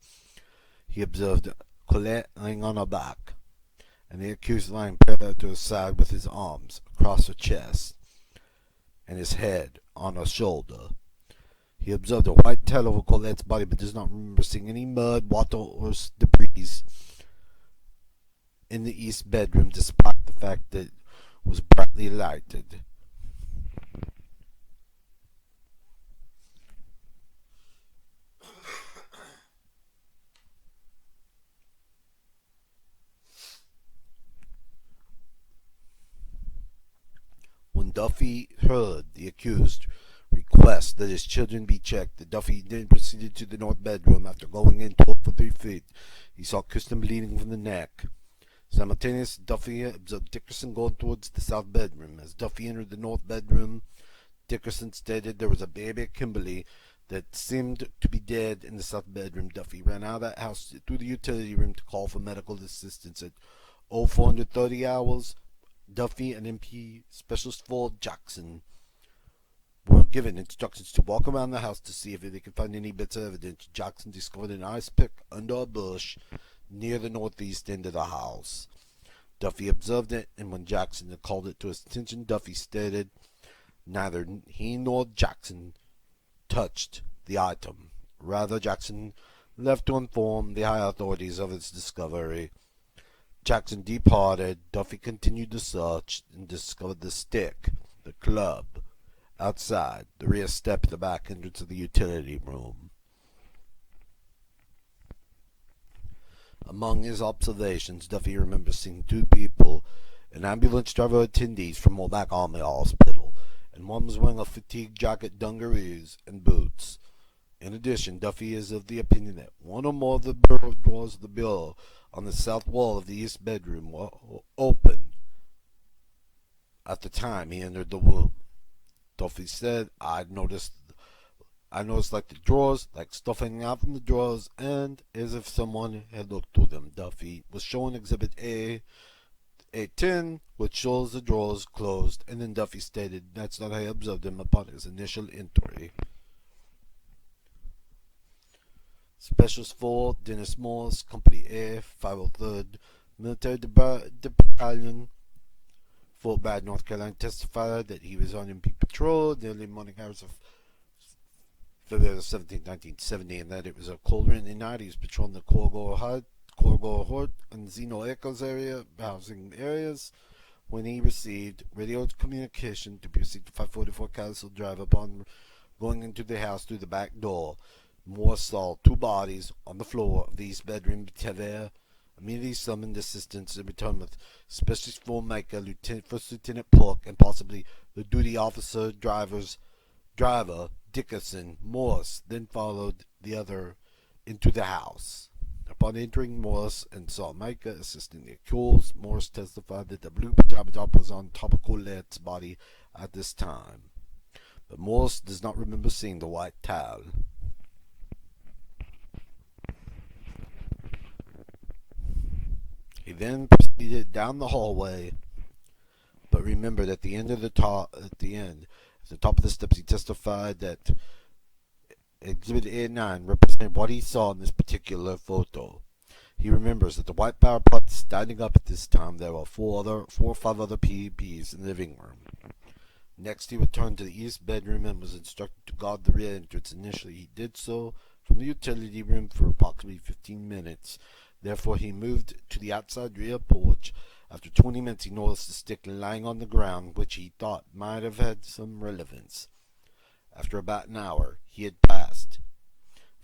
he observed Colette lying on her back, and the accused lying parallel to her side with his arms across her chest and his head on her shoulder. He observed a white towel over Colette's body, but does not remember seeing any mud, water, or debris in the east bedroom, despite the fact that it was brightly lighted. When Duffy heard the accused request that his children be checked, Duffy then proceeded to the north bedroom. After going in 12 for 3 feet, he saw Kirsten bleeding from the neck. Simultaneously, Duffy observed Dickerson going towards the south bedroom. As Duffy entered the north bedroom, Dickerson stated there was a baby at Kimberly that seemed to be dead in the south bedroom. Duffy ran out of that house through the utility room to call for medical assistance at 0430 hours. Duffy and MP Specialist Ford Jackson were given instructions to walk around the house to see if they could find any bits of evidence. Jackson discovered an ice pick under a bush near the northeast end of the house. Duffy observed it, and when Jackson had called it to his attention, Duffy stated neither he nor Jackson touched the item. Rather, Jackson left to inform the high authorities of its discovery. Jackson departed. Duffy continued the search and discovered the stick, the club, outside the rear step at the back entrance of the utility room. Among his observations, Duffy remembers seeing two people, an ambulance driver attendees from Mulback Army Hospital, and one was wearing a fatigue jacket, dungarees, and boots. In addition, Duffy is of the opinion that one or more of the bureau drawers of the bureau on the south wall of the east bedroom were open at the time he entered the room. Duffy said, I noticed like the drawers, like stuff hanging out from the drawers, and as if someone had looked through them. Duffy was shown Exhibit A10, which shows the drawers closed, and then Duffy stated that's not how he observed them upon his initial entry. Specialist 4, Dennis Morse, Company A, 503rd Military Battalion, Fort Bragg, North Carolina, testified that he was on MP patrol in the early morning hours of February 17, 1970, and that it was a cold rainy night. He was patrolling the Corgo Hort and Zeno Echoes area, housing areas, when he received radio communication to proceed to 544 Castle Drive. Upon going into the house through the back door, Morse saw two bodies on the floor of the east bedroom. Douthat immediately summoned assistance and returned with Specialist 4 Micah, First Lieutenant Polk, and possibly the duty officer driver Dickerson. Morse then followed the other into the house. Upon entering Morse and saw Micah assisting the accused, Morse testified that the blue pajama top was on top of Colette's body at this time, but Morse does not remember seeing the white towel. He then proceeded down the hallway, but remembered at the top of the steps, he testified that Exhibit A9 represented what he saw in this particular photo. He remembers that the white power pot standing up at this time. There were four or five other PEPs in the living room. Next, he returned to the east bedroom and was instructed to guard the rear entrance. Initially, he did so from the utility room for approximately 15 minutes. Therefore, he moved to the outside rear porch. After 20 minutes, he noticed the stick lying on the ground, which he thought might have had some relevance. After about an hour, he had passed.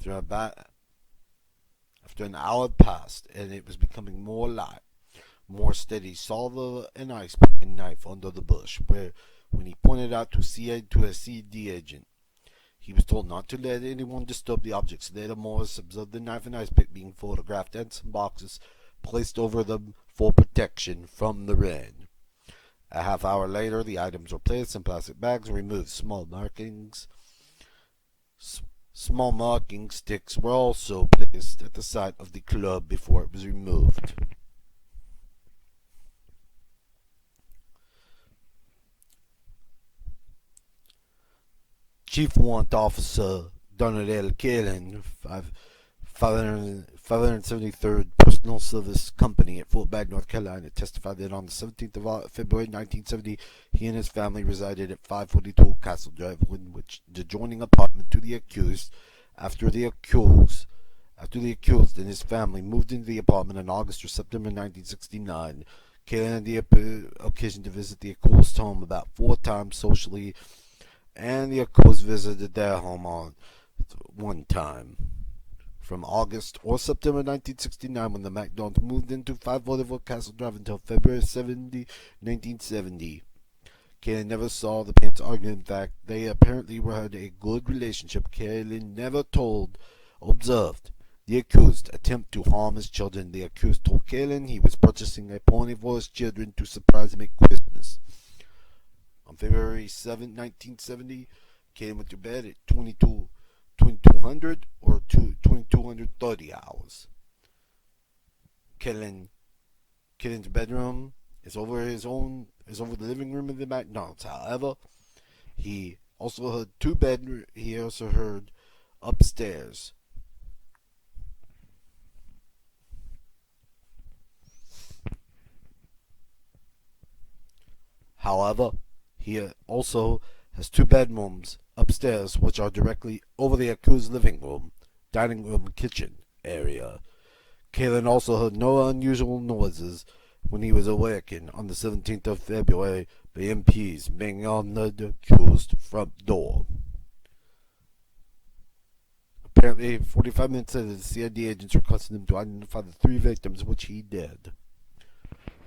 After an hour passed, and it was becoming more light, Morstead saw an ice pick and knife under the bush, where when he pointed out to a CD agent, he was told not to let anyone disturb the objects. Later, Morris observed the knife and ice pick being photographed and some boxes placed over them for protection from the rain. A half hour later, the items were placed in plastic bags and removed. Small marking sticks were also placed at the side of the club before it was removed. Chief Warrant Officer Donald L. Kalin, 573rd Personal Service Company at Fort Bragg, North Carolina, testified that on the 17th of February 1970, he and his family resided at 542 Castle Drive, in which the adjoining apartment to the accused, after the accused and his family moved into the apartment in August or September 1969. Kalin had the occasion to visit the accused home about 4 times socially, and the accused visited their home on one time. From August or September 1969, when the MacDonald moved into 544 Castle Drive, until February 1970. Kalin never saw the parents argue. In fact, they apparently had a good relationship. Kalin never observed the accused attempt to harm his children. The accused told Kalin he was purchasing a pony for his children to surprise him at Christmas. On February 7, 1970, Kalin went to bed at 2200 or 2230 hours. Kalin's bedroom is over the living room of the MacDonald's. However, he also heard upstairs. However, he also has 2 bedrooms upstairs, which are directly over the accused's living room, dining room, and kitchen area. Kalin also heard no unusual noises when he was awakened on the 17th of February by MPs banging on the accused's front door. Apparently, 45 minutes later, the CID agents requested him to identify the 3 victims, which he did.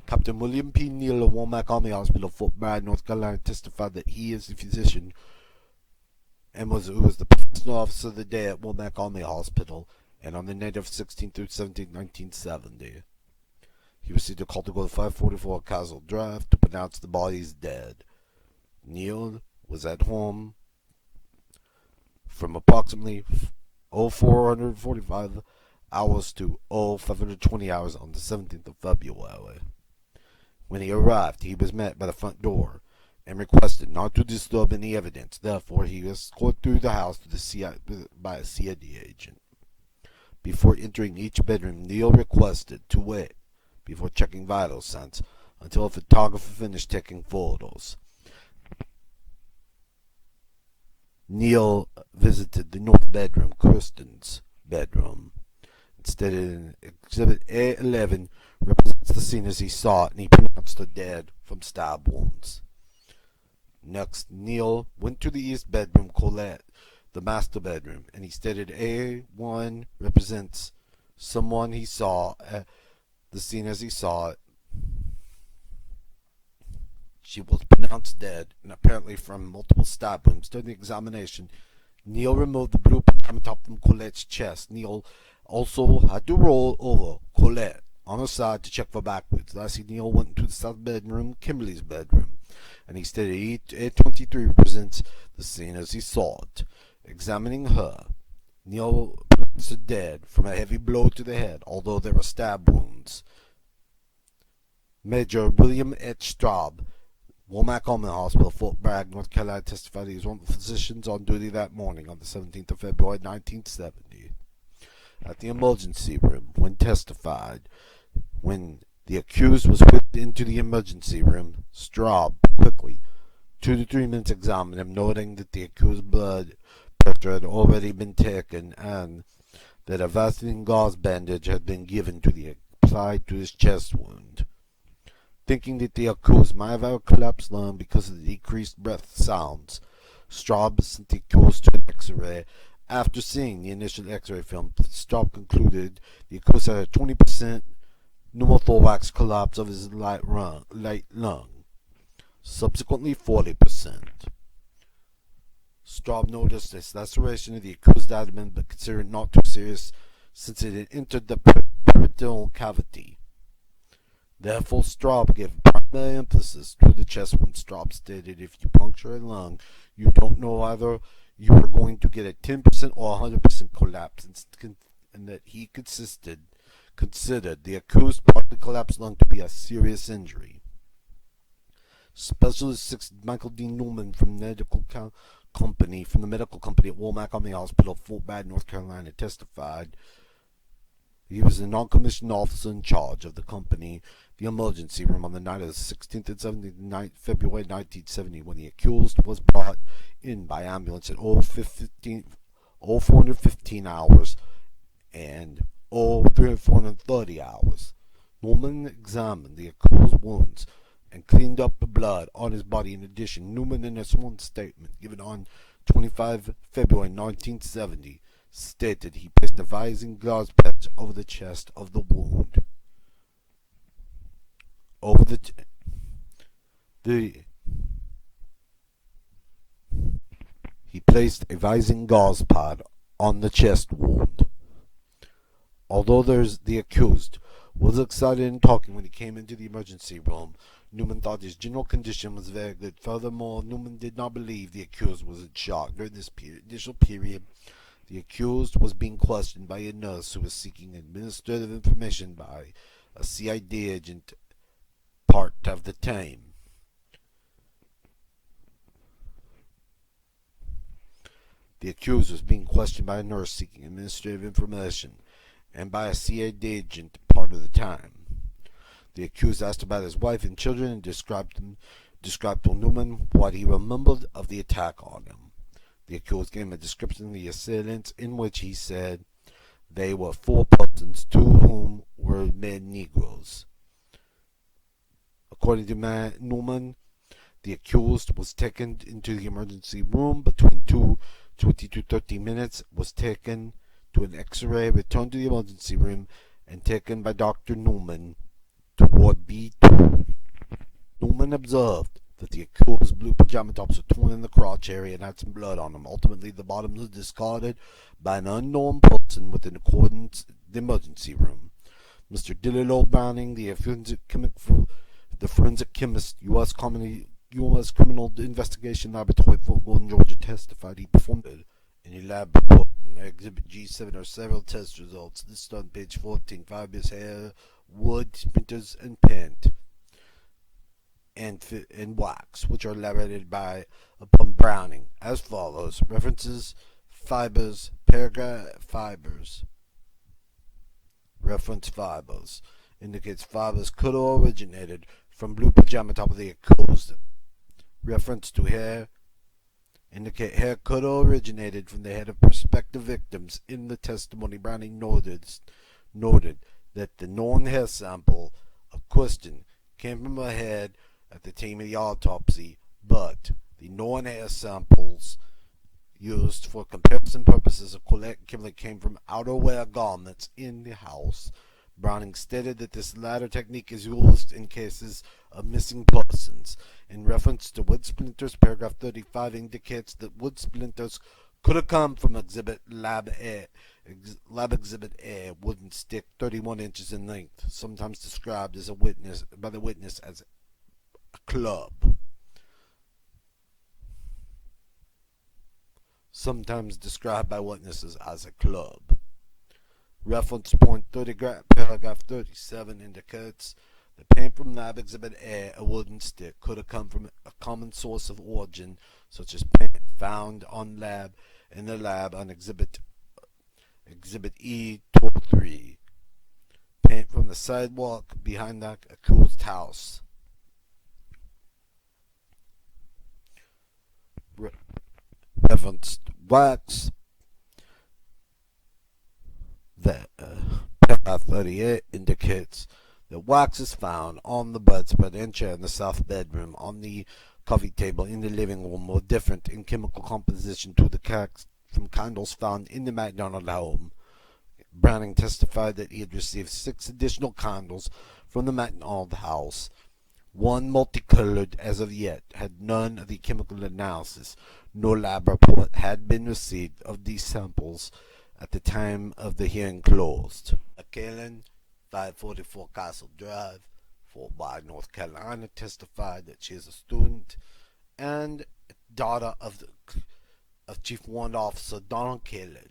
Captain William P. Neal of Womack Army Hospital, Fort Bragg, North Carolina, testified that he is the physician and was the personal officer of the day at Womack Army Hospital, and on the night of 16 through 17, 1970. He received a call to go to 544 Castle Drive to pronounce the bodies dead. Neal was at home from approximately 0445 hours to 0520 hours on the 17th of February. When he arrived, he was met by the front door and requested not to disturb any evidence. Therefore, he was escorted through the house by a CID agent. Before entering each bedroom, Neal requested to wait before checking vital signs until a photographer finished taking photos. Neal visited the north bedroom, Kristen's bedroom. Instead, in Exhibit A11 represents the scene as he saw it, and he pronounced her dead from stab wounds. Next, Neal went to the east bedroom, Colette, the master bedroom, and he stated A1 represents someone he saw at the scene as he saw it. She was pronounced dead, and apparently from multiple stab wounds. During the examination, Neal removed the blue pajama top from Colette's chest. Neal also had to roll over Colette on her side to check for backwards. Lastly, Neal went into the south bedroom, Kimberly's bedroom, and he stated A23 represents the scene as he saw it. Examining her, Neal pronounced her dead from a heavy blow to the head, although there were stab wounds. Major William H. Straub, Womack Army Hospital, Fort Bragg, North Carolina, testified he was one of the physicians on duty that morning on the 17th of February, 1970. At the emergency room, when the accused was whipped into the emergency room, Straub quickly, 2 to 3 minutes, examined him, noting that the accused's blood pressure had already been taken and that a Vaseline gauze bandage had been given to the applied to his chest wound. Thinking that the accused might have had a collapsed lung because of the decreased breath sounds, Straub sent the accused to an X-ray. After seeing the initial X-ray film, Straub concluded the accused had a 20% pneumothorax collapse of his right lung, subsequently 40%. Straub noticed this laceration of the accused abdomen, but considered it not too serious since it had entered the peritoneal cavity. Therefore, Straub gave primary emphasis to the chest wound. Straub stated, if you puncture a lung, you don't know either you are going to get a 10% or 100% collapse, and that he considered the accused partly collapsed lung to be a serious injury. Specialist 6 Michael D. Newman from the medical company at Womack Army Hospital, Fort Bragg, North Carolina, testified. He was a non-commissioned officer in charge of the company, the emergency room, on the night of the 16th and 17th February 1970, when the accused was brought in by ambulance at 0415 hours and 0430 hours. Norman examined the accused wounds and cleaned up the blood on his body. In addition, Newman, in a sworn statement given on 25 February 1970, stated he placed a vising gauze patch over the chest of the wound. He placed a vising gauze pad on the chest wound. Although the accused was excited and talking when he came into the emergency room, Newman thought his general condition was very good. Furthermore, Newman did not believe the accused was in shock. During this initial period, the accused was being questioned by a nurse who was seeking administrative information by a CID agent part of the time. The accused was being questioned by a nurse seeking administrative information and by a CID agent part of the time. The accused asked about his wife and children and described to Newman what he remembered of the attack on him. The accused gave him a description of the assailants, in which he said they were 4 persons, 2 of whom were men Negroes. According to Newman, the accused was taken into the emergency room between 2:20 to 30 minutes, was taken to an X-ray, returned to the emergency room, and taken by Dr. Newman to Ward B2. Newman observed that the accused's blue pajama tops were torn in the crotch area and had some blood on them. Ultimately, the bottoms were discarded by an unknown person within the emergency room. Mr. Dillard Browning, the forensic chemist, U.S. Criminal Investigation Laboratory, Fort Gordon, Georgia, testified he performed in a lab report. In Exhibit G7 are several test results. This is on page 14. Fibers, hair, wood, splinters, and paint, and wax, which are elaborated upon Browning as follows. References: fibers, paragraph fibers. Reference: fibers indicates fibers could have originated from blue pajama top of the accused. Reference to hair indicate hair could have originated from the head of prospective victims. In the testimony, Browning noted that the known hair sample of question came from her head at the time of the autopsy, but the known hair samples used for comparison purposes collectively came from outerwear garments in the house. Browning stated that this latter technique is used in cases of missing persons. In reference to wood splinters, paragraph 35 indicates that wood splinters could have come from Lab Exhibit A, wooden stick 31 inches in length, sometimes described by the witness as a club. Sometimes described by witnesses as a club. Reference point paragraph 37 indicates the paint from Lab Exhibit A, a wooden stick, could have come from a common source of origin, such as paint found in the lab on Exhibit E-203. Paint from the sidewalk behind the accused house. Reference wax. Paragraph 38 indicates that wax is found on the bedspread and chair in the south bedroom, on the coffee table in the living room, were different in chemical composition to the from candles found in the MacDonald home. Browning testified that he had received 6 additional candles from the MacDonald house. One, multicolored, as of yet, had none of the chemical analysis. No lab report had been received of these samples at the time of the hearing closed. Kaylin, 544 Castle Drive, Fort Bragg, North Carolina, testified that she is a student and daughter of Chief Warrant Officer Donald Kaylin,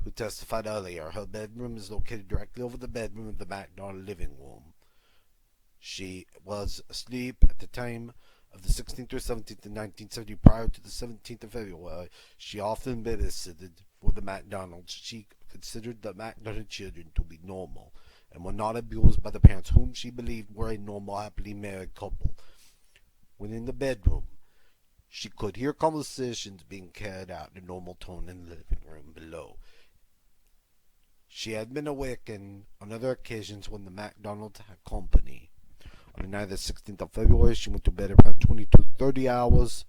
who testified earlier. Her bedroom is located directly over the bedroom of the MacDonald living room. She was asleep at the time of the 16th or 17th of 1970. Prior to the 17th of February, she often babysitted for the MacDonalds. She considered the MacDonald children to be normal and were not abused by the parents, whom she believed were a normal, happily married couple. When in the bedroom, she could hear conversations being carried out in a normal tone in the living room below. She had been awakened on other occasions when the MacDonalds had company. On the night of the 16th of February, she went to bed around 22:30 hours,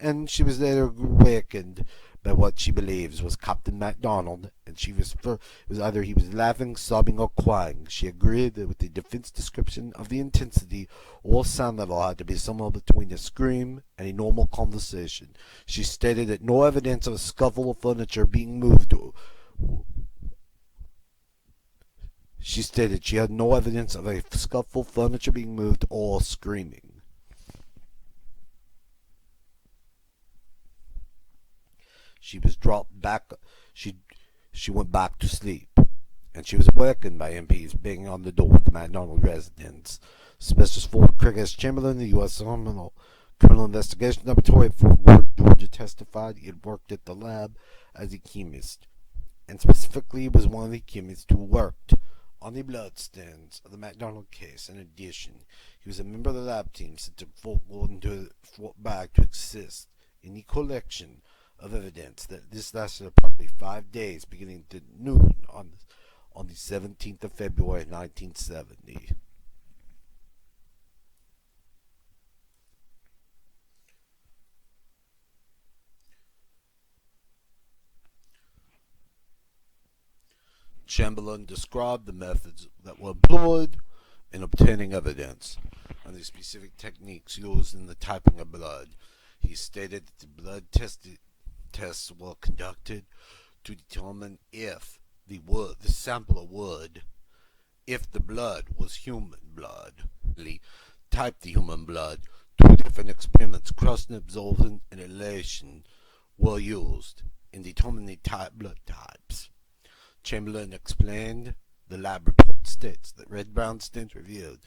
and she was later awakened by what she believes was Captain MacDonald, and it was either he was laughing, sobbing, or crying. She agreed that with the defense description of the intensity or sound level had to be somewhere between a scream and a normal conversation. She stated that no evidence of a scuffle of furniture being moved. She stated she had no evidence of a scuffle, furniture being moved, or screaming. She was dropped back. She went back to sleep, and she was awakened by MPs banging on the door of the MacDonald residence. Specialist Ford Craig S. Chamberlain, the U.S. Criminal Investigation Laboratory at Fort Worth, Georgia, testified he had worked at the lab as a chemist, and specifically was one of the chemists who worked on the bloodstains of the MacDonald case. In addition, he was a member of the lab team sent to Fort Gordon to Fort Bragg to assist in the collection of evidence. That this lasted approximately 5 days, beginning at noon on the 17th of February, 1970. Chamberlain described the methods that were employed in obtaining evidence and the specific techniques used in the typing of blood. He stated that the blood tests were conducted to determine if the sampler would, if the blood was human blood. He typed the human blood. 2 different experiments, cross absorption and elation, were used in determining the blood types. Chamberlain explained the lab report states that red-brown stains revealed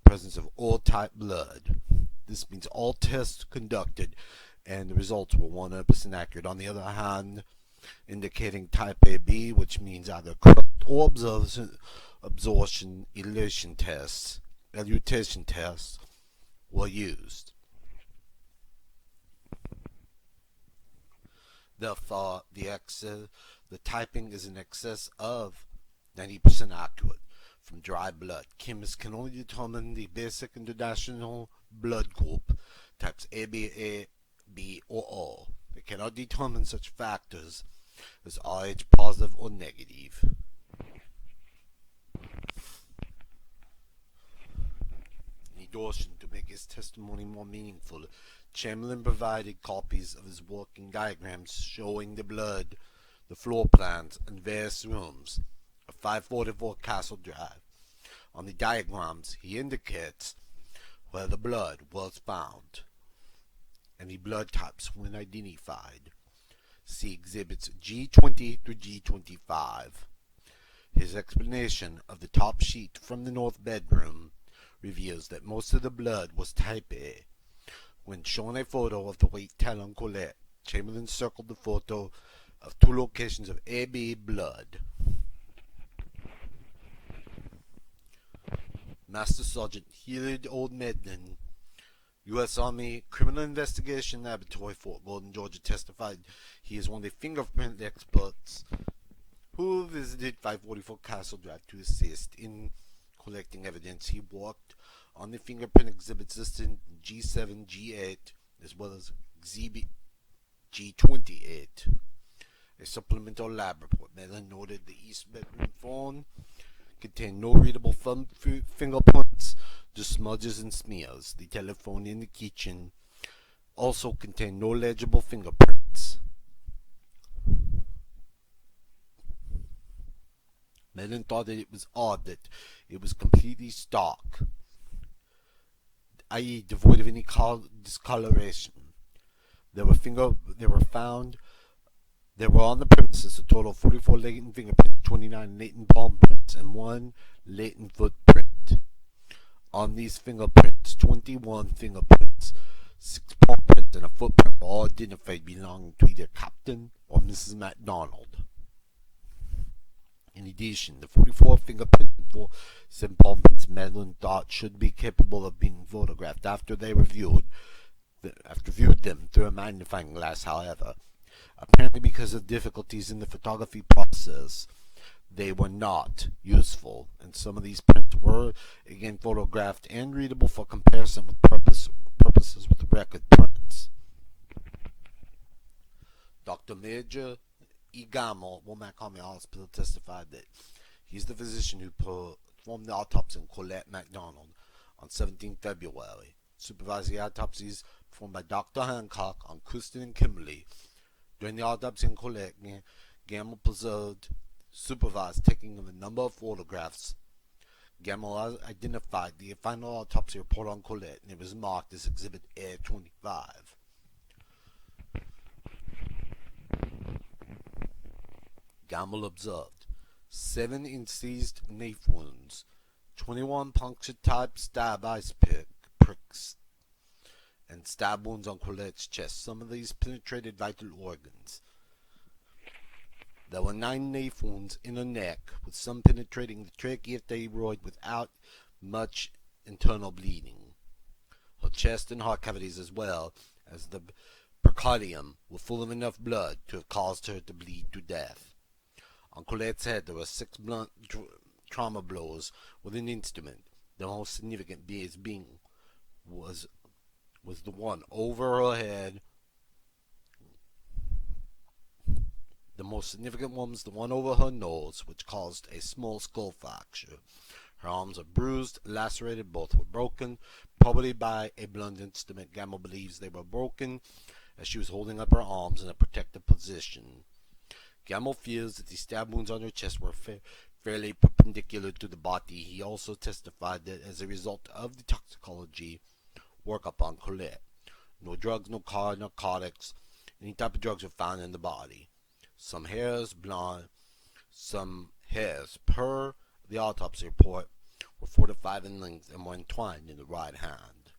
presence of all type blood. This means all tests conducted and the results were 100% accurate. On the other hand, indicating type AB, which means either correct or absorption elution tests, were used. Therefore, the typing is in excess of 90% accurate from dry blood. Chemists can only determine the basic international blood group, types AB, B, or O. They cannot determine such factors as RH positive or negative. In addition, to make his testimony more meaningful, Chamberlain provided copies of his working diagrams showing the blood, the floor plans, and various rooms of 544 Castle Drive. On the diagrams, he indicates where the blood was found and the blood types when identified. See exhibits G20 through G25. His explanation of the top sheet from the north bedroom reveals that most of the blood was type A. When shown a photo of the white talon collet, Chamberlain circled the photo of 2 locations of AB blood. Master Sergeant Hilliard Old Medlin, U.S. Army Criminal Investigation Laboratory, Fort Gordon, Georgia, testified he is one of the fingerprint experts who visited 544 Castle Drive to assist in collecting evidence. He worked on the fingerprint exhibits listed in G7, G8, as well as exhibit G28. A supplemental lab report. Mellon noted the East bedroom phone contained no readable fingerprints, just smudges and smears. The telephone in the kitchen also contained no legible fingerprints. Mellon thought that it was odd that it was completely stark, i.e. devoid of any discoloration. There were on the premises a total of 44 latent fingerprints, 29 latent palm prints, and 1 latent footprint. On these fingerprints, 21 fingerprints, 6 palm prints, and a footprint were all identified belonging to either Captain or Mrs. MacDonald. In addition, the 44 fingerprints and 4 palm prints Mellon thought should be capable of being photographed after viewed them through a magnifying glass, however. Apparently because of difficulties in the photography process, they were not useful, and some of these prints were again photographed and readable for comparison with purposes with record prints. Dr. Major E. Gamble, Womack Army Hospital, testified that he's the physician who performed the autopsy on Colette MacDonald on 17 February. Supervised the autopsies performed by Dr. Hancock on Kristen and Kimberly. During the autopsy on Colette, Gamble supervised taking of a number of photographs. Gamble identified the final autopsy report on Colette, and it was marked as Exhibit A25. Gamble observed 7 incised knife wounds, 21 puncture-type stab ice pricks, and stab wounds on Colette's chest. Some of these penetrated vital organs. There were 9 knife wounds in her neck, with some penetrating the trachea thyroid without much internal bleeding. Her chest and heart cavities, as well as the pericardium, were full of enough blood to have caused her to bleed to death. On Colette's head there were 6 blunt trauma blows with an instrument. The most significant was the one over her head. The most significant one was the one over her nose, which caused a small skull fracture. Her arms are bruised, lacerated, both were broken, probably by a blunt instrument. Gamble believes they were broken as she was holding up her arms in a protective position. Gamble feels that the stab wounds on her chest were fairly perpendicular to the body. He also testified that as a result of the toxicology workup on Colette, no drugs, no narcotics, any type of drugs were found in the body. Some hairs per the autopsy report were 4 to 5 in length and were entwined in the right hand.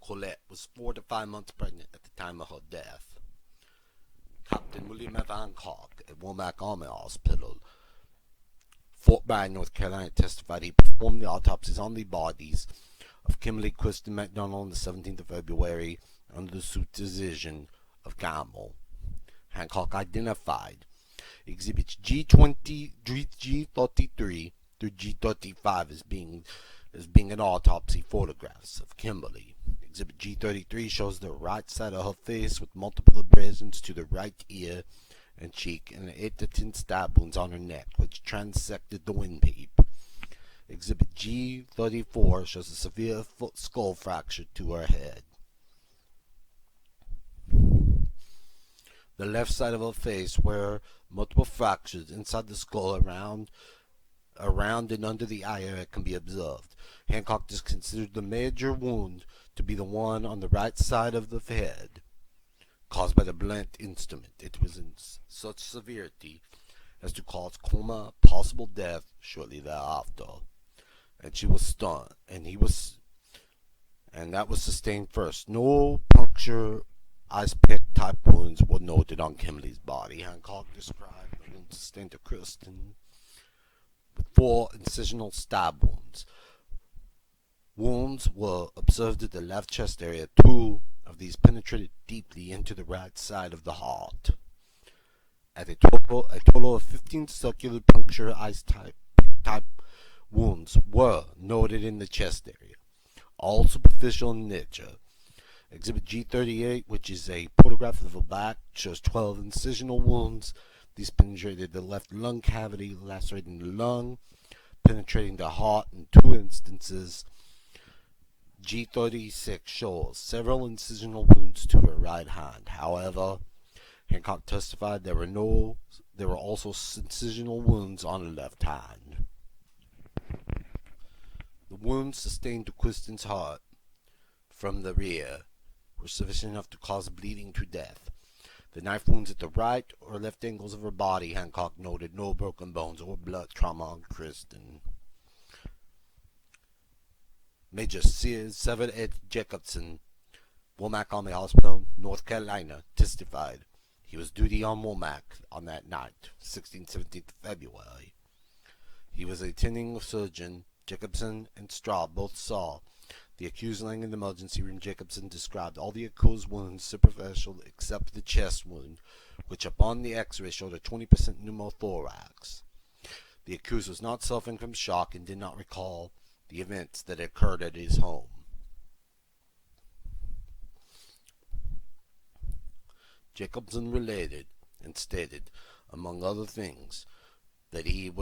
Colette was 4 to 5 months pregnant at the time of her death. Captain William F. Hancock at Womack Army Hospital, Fort Bragg, North Carolina, testified he performed the autopsies on the bodies of Kimberly Kristen MacDonald on the 17th of February under the supervision of Gamble. Hancock identified exhibits G33 through G35 as being an autopsy photographs of Kimberly. Exhibit G33 shows the right side of her face with multiple abrasions to the right ear and cheek and 8 to 10 stab wounds on her neck, which transected the windpipe. Exhibit G34 shows a severe skull fracture to her head. The left side of her face, where multiple fractures inside the skull around and under the eye area can be observed. Hancock just considered the major wound to be the one on the right side of the head, caused by the blunt instrument. It was in such severity as to cause coma, possible death shortly thereafter. And she was stunned, and that was sustained first. No puncture, ice pick type wounds were noted on Kimberly's body. Hancock described the wounds sustained to Kristen with 4 incisional stab wounds. Wounds were observed at the left chest area. 2 of these penetrated deeply into the right side of the heart. At a total of 15 circular puncture ice type wounds were noted in the chest area, all superficial in nature. Exhibit G38, which is a photograph of a back, shows 12 incisional wounds. These penetrated the left lung cavity, lacerating the lung, penetrating the heart in 2 instances. G36 shows several incisional wounds to her right hand. However, Hancock testified there were also incisional wounds on her left hand. The wounds sustained to Kristin's heart from the rear were sufficient enough to cause bleeding to death. The knife wounds at the right or left angles of her body, Hancock noted no broken bones or blood trauma on Kristin. Major Severed Ed Jacobson, Womack Army Hospital, North Carolina, testified he was duty on Womack on that night, 16th-17th February. He was attending surgeon. Jacobson and Straub both saw the accused lying in the emergency room. Jacobson described all the accused wounds superficial except the chest wound, which upon the x-ray showed a 20% pneumothorax. The accused was not suffering from shock and did not recall the events that occurred at his home. Jacobson related and stated, among other things, the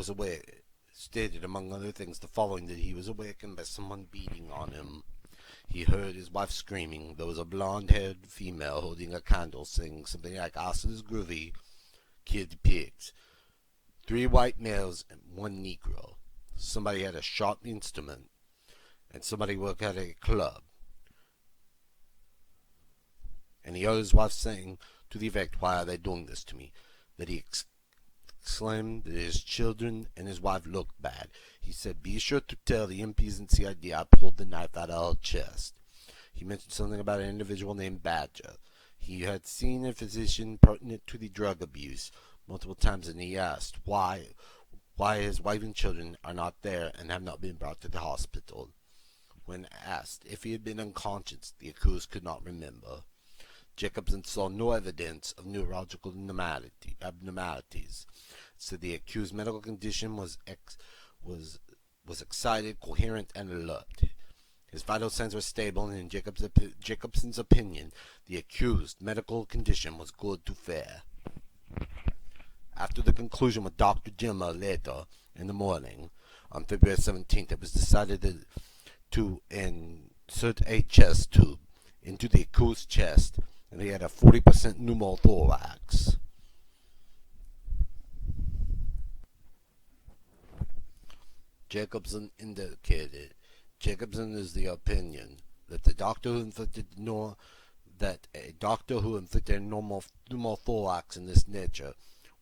following: that he was awakened by someone beating on him. He heard his wife screaming. There was a blonde-haired female holding a candle, saying something like "Acid is groovy, kill the pigs." 3 white males and 1 Negro. Somebody had a sharp instrument, and somebody worked at a club. And he heard his wife saying to the effect, "Why are they doing this to me?" That he exclaimed that his children and his wife looked bad. He said, "Be sure to tell the MPs and CID I pulled the knife out of her chest." He mentioned something about an individual named Badger. He had seen a physician pertinent to the drug abuse multiple times, and he asked why his wife and children are not there and have not been brought to the hospital. When asked if he had been unconscious, the accused could not remember. Jacobson saw no evidence of neurological abnormalities. Said the accused's medical condition was excited, coherent, and alert. His vital signs were stable, and in Jacobson's opinion, the accused's medical condition was good to fair. After the conclusion with Dr. Jimmer later in the morning, on February 17th, it was decided to insert a chest tube into the accused's chest, and he had a 40% pneumothorax. Jacobson is the opinion that a doctor who inflicted normal pneumothorax in this nature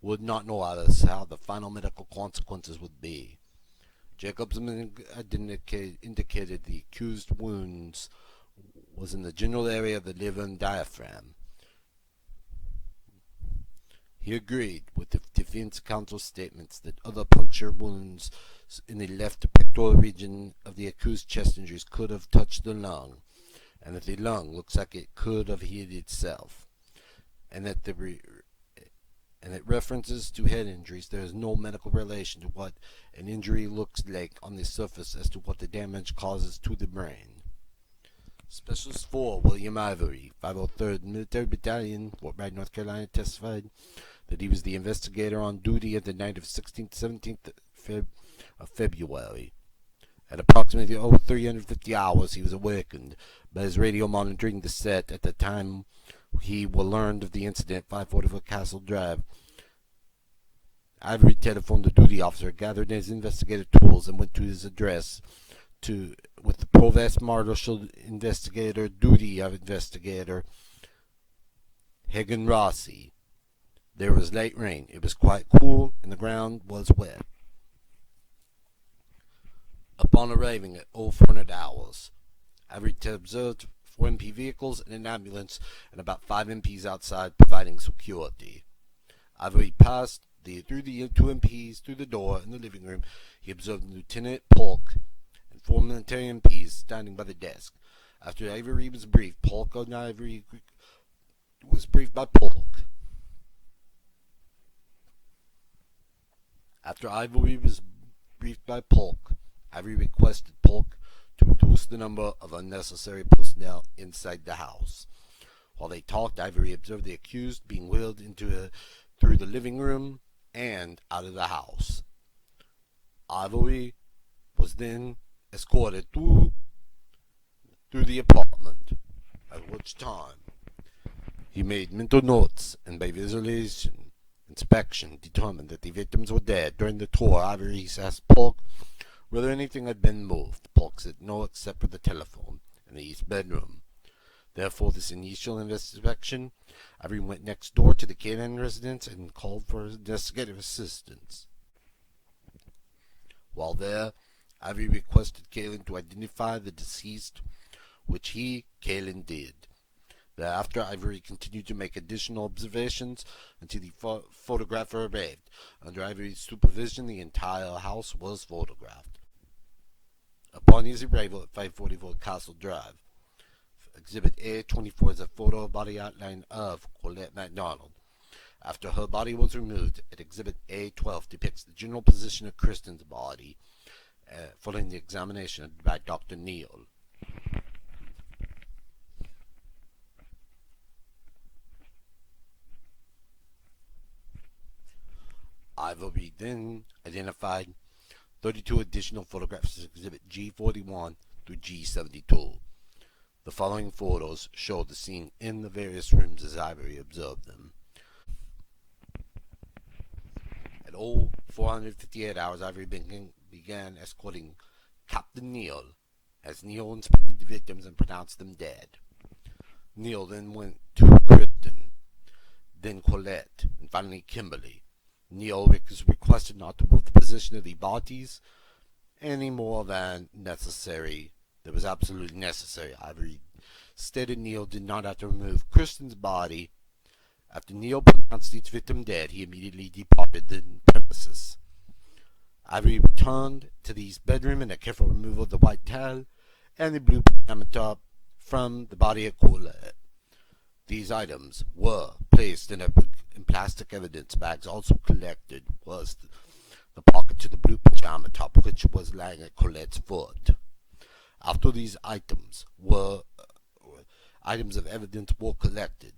would not know how the final medical consequences would be. Jacobson indicated the accused wounds was in the general area of the liver and diaphragm. He agreed with the defense counsel's statements that other puncture wounds in the left pectoral region of the accused chest injuries could have touched the lung, and that the lung looks like it could have healed itself, and that references to head injuries, there is no medical relation to what an injury looks like on the surface as to what the damage causes to the brain. Specialist 4, William Ivory, 503rd Military Battalion, Fort Bragg, North Carolina, testified that he was the investigator on duty at the night of 16th-17th of February. At approximately 0350 hours, he was awakened by his radio monitoring the set. At the time he learned of the incident, 544 Castle Drive. Ivory telephoned the duty officer, gathered his investigative tools, and went to his address with the Provost Marshal Investigator duty of investigator Hagen Rossi. There was late rain. It was quite cool, and the ground was wet. Upon arriving at 0400 hours, Ivory observed 4 MP vehicles and an ambulance, and about 5 MPs outside providing security. Ivory passed through the 2 MPs through the door in the living room. He observed Lieutenant Polk and 4 military MPs standing by the desk. After Ivory was briefed, Ivory was briefed by Polk. After Ivory was briefed by Polk, Ivory requested Polk to reduce the number of unnecessary personnel inside the house. While they talked, Ivory observed the accused being wheeled through the living room and out of the house. Ivory was then escorted through the apartment, at which time he made mental notes and by visualization inspection determined that the victims were dead. During the tour, Ivory asked Polk whether anything had been moved. Polk said no, except for the telephone in the east bedroom. Therefore, this initial inspection, Ivory went next door to the Canaan residence and called for investigative assistance. While there, Ivory requested Kalin to identify the deceased, which he, Kalin, did. Thereafter, Ivory continued to make additional observations until the photographer arrived. Under Ivory's supervision, the entire house was photographed. Upon his arrival at 544 Castle Drive, Exhibit A24 is a photo body outline of Colette MacDonald. After her body was removed, at Exhibit A12 depicts the general position of Kristen's body following the examination by Dr. Neal. Ivory then identified 32 additional photographs as Exhibit G41 through G72. The following photos show the scene in the various rooms as Ivory observed them. At 0458 hours, Ivory began escorting Captain Neal as Neal inspected the victims and pronounced them dead. Neal then went to Kristen, then Colette, and finally Kimberly. Neal was requested not to move the position of the bodies any more than necessary. That was absolutely necessary. Ivory stated Neal did not have to remove Kristen's body. After Neal pronounced each victim dead, he immediately departed the premises. Ivory returned to the east bedroom and a careful removal of the white towel and the blue pajama top from the body of Colette. These items were placed in plastic evidence bags. Also collected was the pocket to the blue pajama top, which was lying at Colette's foot. After these items of evidence were collected,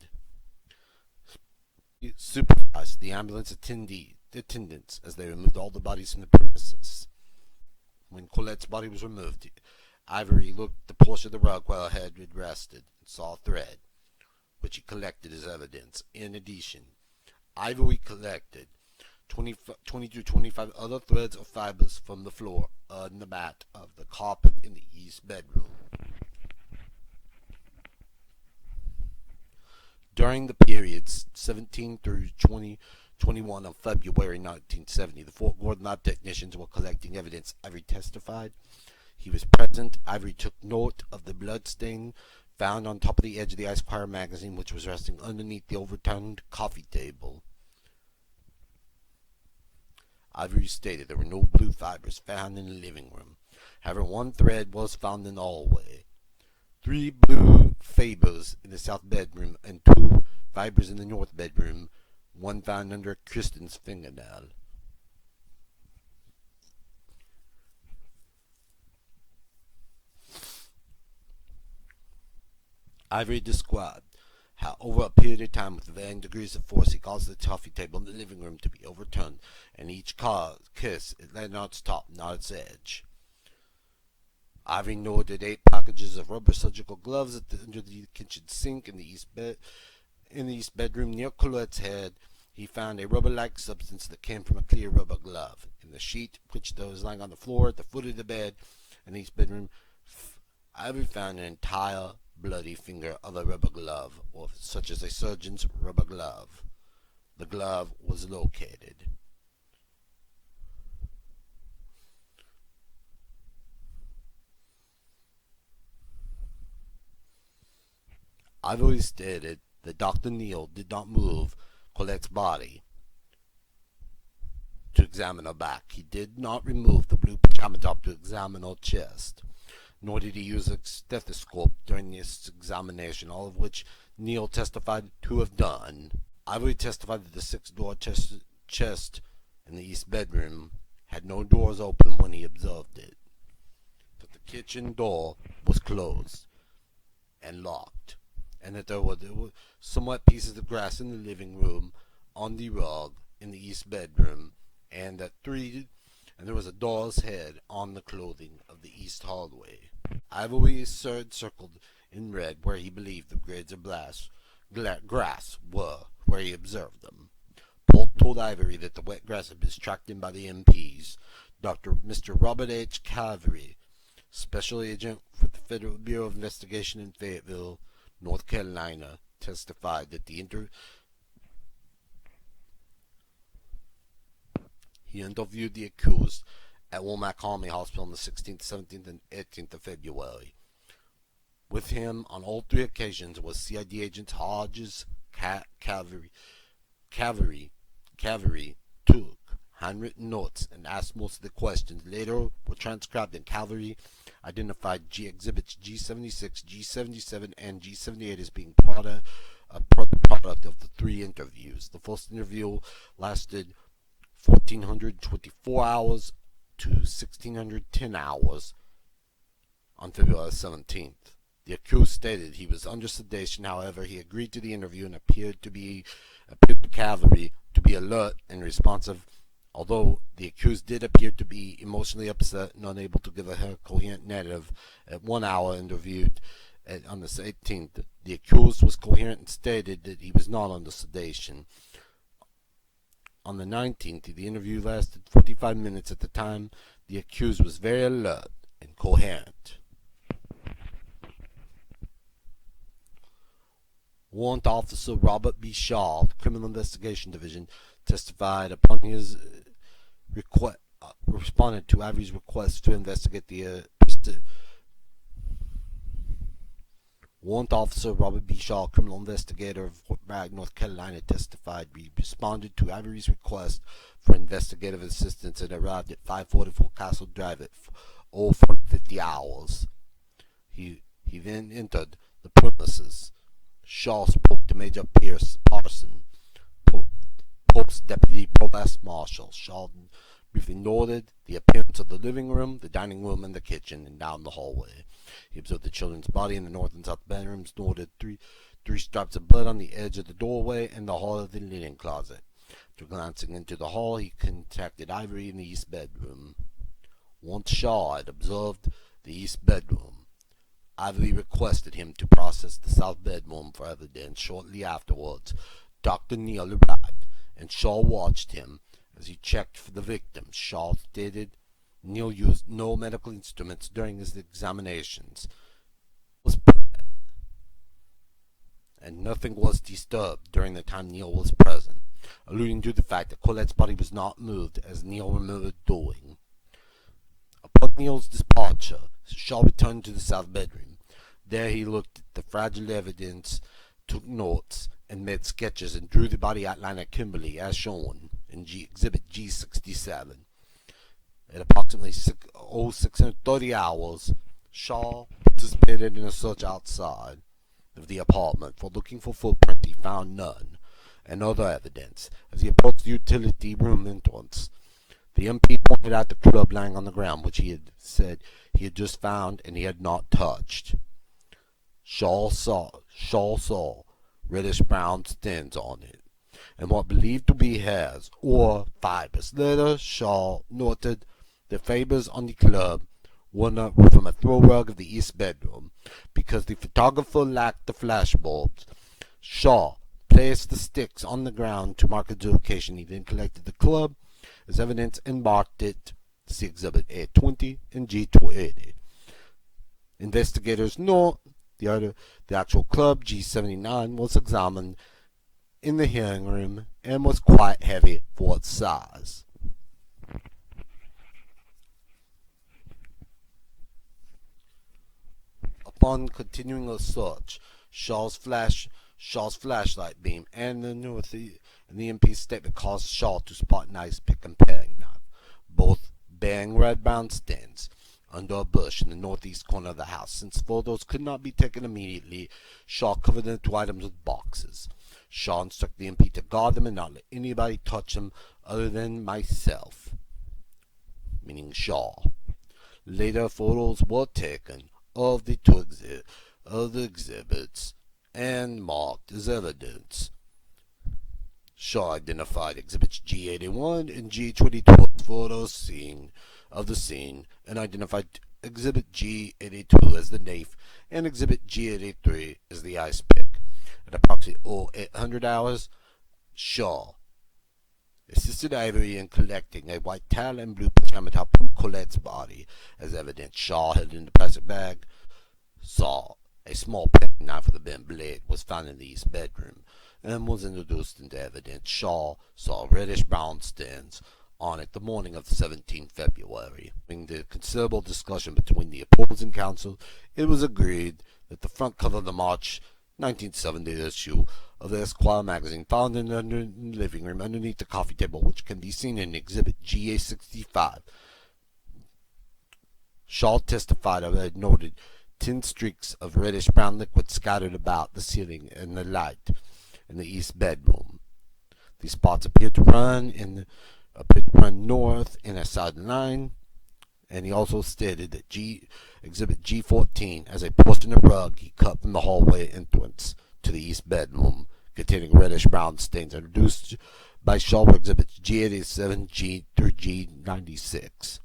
he supervised the ambulance attendants as they removed all the bodies from the premises. When Colette's body was removed, Ivory looked at the portion of the rug where her head had rested and saw a thread, which he collected as evidence. In addition, Ivory collected 20 to 25 other threads of fibers from the floor and the mat of the carpet in the east bedroom. During the periods 17 through 21 of February 1970, the Fort Gordon lab technicians were collecting evidence. Ivory testified he was present. Ivory took note of the blood stain found on top of the edge of the Esquire magazine, which was resting underneath the overturned coffee table. Ivory stated there were no blue fibers found in the living room. However, one thread was found in the hallway. 3 blue fibers in the south bedroom and 2 fibers in the north bedroom, one found under Kristen's fingernail. Ivory described how over a period of time with varying degrees of force he caused the coffee table in the living room to be overturned, and each kiss it landed on its top, not its edge. Ivory noted 8 packages of rubber surgical gloves under the kitchen sink in the east bedroom. Near Colette's head, he found a rubber-like substance that came from a clear rubber glove. In the sheet, which was lying on the floor at the foot of the bed in the east bedroom, Ivory found an entire bloody finger of a rubber glove, or such as a surgeon's rubber glove. The glove was located. Ivory stated that Dr. Neal did not move Colette's body to examine her back. He did not remove the blue pajama top to examine her chest, nor did he use a stethoscope during this examination, all of which Neal testified to have done. Ivory testified that the 6-door chest in the east bedroom had no doors open when he observed it. That the kitchen door was closed and locked, and that there were some wet pieces of grass in the living room, on the rug in the east bedroom, and there was a doll's head on the clothing of the east hallway. Ivory circled in red where he believed the grades of grass were, where he observed them. Polk told Ivory that the wet grass had been tracked in by the MPs. Mr. Robert H. Cavery, Special Agent for the Federal Bureau of Investigation in Fayetteville, North Carolina, testified that he interviewed the accused at Womack Army Hospital on the 16th, 17th, and 18th of February. With him on all three occasions was CID agents Hodges, Cavery took handwritten notes and asked most of the questions. Later were transcribed, and Cavery identified exhibits G76, G77, and G78 as being product of the three interviews. The first interview lasted 1,424 hours to 1,610 hours on February 17th. The accused stated he was under sedation. However, he agreed to the interview and appeared to Cavery to be alert and responsive. Although the accused did appear to be emotionally upset and unable to give a coherent narrative at 1 hour interviewed on the 18th, the accused was coherent and stated that he was not under sedation. On the 19th, the interview lasted 45 minutes. At the time, the accused was very alert and coherent. Warrant Officer Robert B. Shaw of the Criminal Investigation Division testified upon his responded to Ivory's request to investigate the Warrant Officer Robert B. Shaw, criminal investigator of Fort Bragg, North Carolina, testified he responded to Ivory's request for investigative assistance and arrived at 544 Castle Drive at 04:50 hours. He then entered the premises. Shaw spoke to Major Parson, Pope's Deputy Provost Marshal. Shaw briefly noted the appearance of the living room, the dining room, and the kitchen, and down the hallway. He observed the children's body in the north and south bedrooms, noted three stripes of blood on the edge of the doorway and the hall of the linen closet. After glancing into the hall, he contacted Ivory in the east bedroom. Once Shaw had observed the east bedroom, Ivory requested him to process the south bedroom for evidence. Shortly afterwards, Dr. Neal arrived, and Shaw watched him as he checked for the victim. Shaw stated Neal used no medical instruments during his examinations, and nothing was disturbed during the time Neal was present, alluding to the fact that Colette's body was not moved as Neal remembered doing. Upon Neal's departure, Shaw returned to the south bedroom. There he looked at the fragile evidence, took notes, and made sketches and drew the body outline of Kimberly as shown in Exhibit G67. At approximately 06:30 hours, Shaw participated in a search outside of the apartment for looking for footprints. He found none, and other evidence. As he approached the utility room entrance, the MP pointed out the club lying on the ground, which he had said he had just found and he had not touched. Shaw saw reddish-brown stains on it, and what believed to be hairs or fibers. Later, Shaw noted the fibers on the club were from a throw rug of the east bedroom. Because the photographer lacked the flash bulbs, Shaw placed the sticks on the ground to mark its location. He then collected the club as evidence and marked it. See Exhibit A20 and G280. Investigators note the actual club, G79, was examined in the hearing room and was quite heavy for its size. Upon continuing the search, Shaw's flashlight beam and the MP's statement caused Shaw to spot an ice pick and paring knife, both bearing red-brown stains, under a bush in the northeast corner of the house. Since photos could not be taken immediately, Shaw covered the two items with boxes. Shaw instructed the MP to guard them and not let anybody touch them other than myself, meaning Shaw. Later photos were taken of the two exhibits and marked as evidence. Shaw identified exhibits G81 and G22 as photos of the scene and identified exhibit G82 as the knife and exhibit G83 as the ice pick. At approximately 0800 hours, Shaw assisted Ivory in collecting a white towel and blue pajama top from Colette's body as evidence. Shaw held in the plastic bag. Saw a small penknife knife with a bent blade was found in the east bedroom and was introduced into evidence. Shaw saw reddish-brown stains on it the morning of the 17th February. During the considerable discussion between the opposing counsel, it was agreed that the front cover of the March 1970 issue of the Esquire magazine found in the living room underneath the coffee table, which can be seen in Exhibit GA65. Shaw testified that had noted 10 streaks of reddish-brown liquid scattered about the ceiling and the light in the east bedroom. These spots appeared to run north in a side line, and he also stated that Exhibit G14 as a portion of rug he cut from the hallway entrance to the east bedroom, containing reddish-brown stains introduced by Shaw were Exhibits G87, G through G96,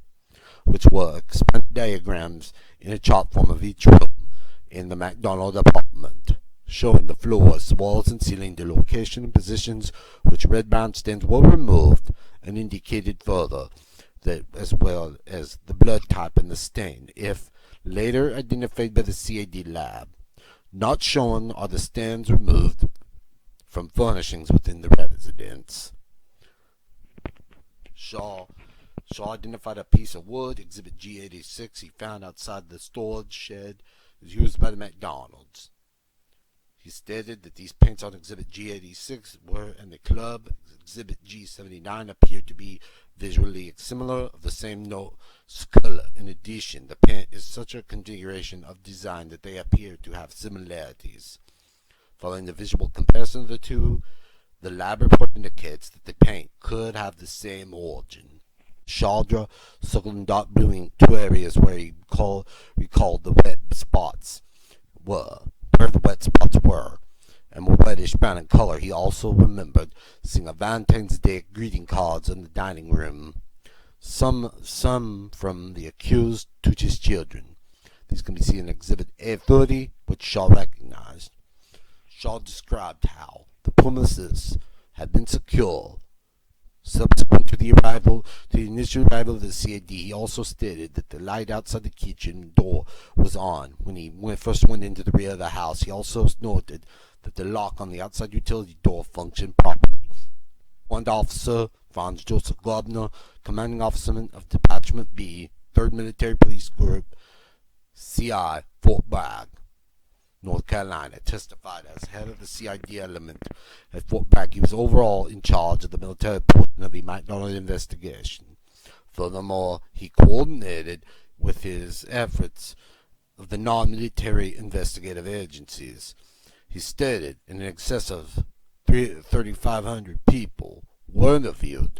which were expanded diagrams in a chart form of each room in the MacDonald apartment, showing the floors, walls, and ceiling, the location and positions which red-brown stains were removed, and indicated further that as well as the blood type in the stain, if later identified by the CAD lab. Not shown are the stains removed from furnishings within the residence. Shaw identified a piece of wood, Exhibit G86, he found outside the storage shed used by the MacDonalds. He stated that these paints on Exhibit G86 were in the club. Exhibit G79 appeared to be visually similar, of the same color. In addition, the paint is such a configuration of design that they appear to have similarities. Following the visual comparison of the two, the lab report indicates that the paint could have the same origin. Shaw circled in dark blue in two areas where he recalled the wet spots were. Where the wet spots were and were reddish brown in color. He also remembered seeing a Valentine's Day greeting cards in the dining room, some from the accused to his children. These can be seen in Exhibit A30, which Shaw recognized. Shaw described how the premises had been secure. Subsequent to the initial arrival of the CAD, he also stated that the light outside the kitchen door was on when he first went into the rear of the house. He also noted that the lock on the outside utility door functioned properly. One officer, Franz Joseph Grobner, commanding officer of Detachment B, 3rd Military Police Group, CI, Fort Bragg, North Carolina, testified as head of the CID element at Fort Bragg. He was overall in charge of the military portion of the MacDonald investigation. Furthermore, he coordinated with his efforts of the non-military investigative agencies. He stated in excess of 3,500 people were interviewed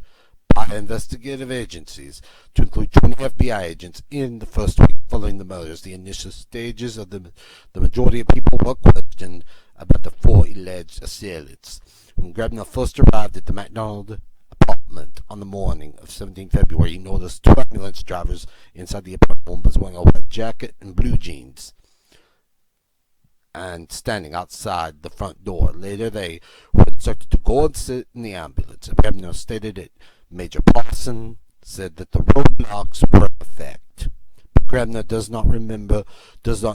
by investigative agencies, to include 20 FBI agents in the first week following the murders. The initial stages of the majority of people were questioned about the 4 alleged assailants. When Grabner first arrived at the MacDonald apartment on the morning of 17 February, he noticed 2 ambulance drivers inside the apartment. Was wearing a white jacket and blue jeans and standing outside the front door. Later, they were instructed to go and sit in the ambulance. Grabner stated that Major Paulson said that the roadblocks were in effect. Grabner does not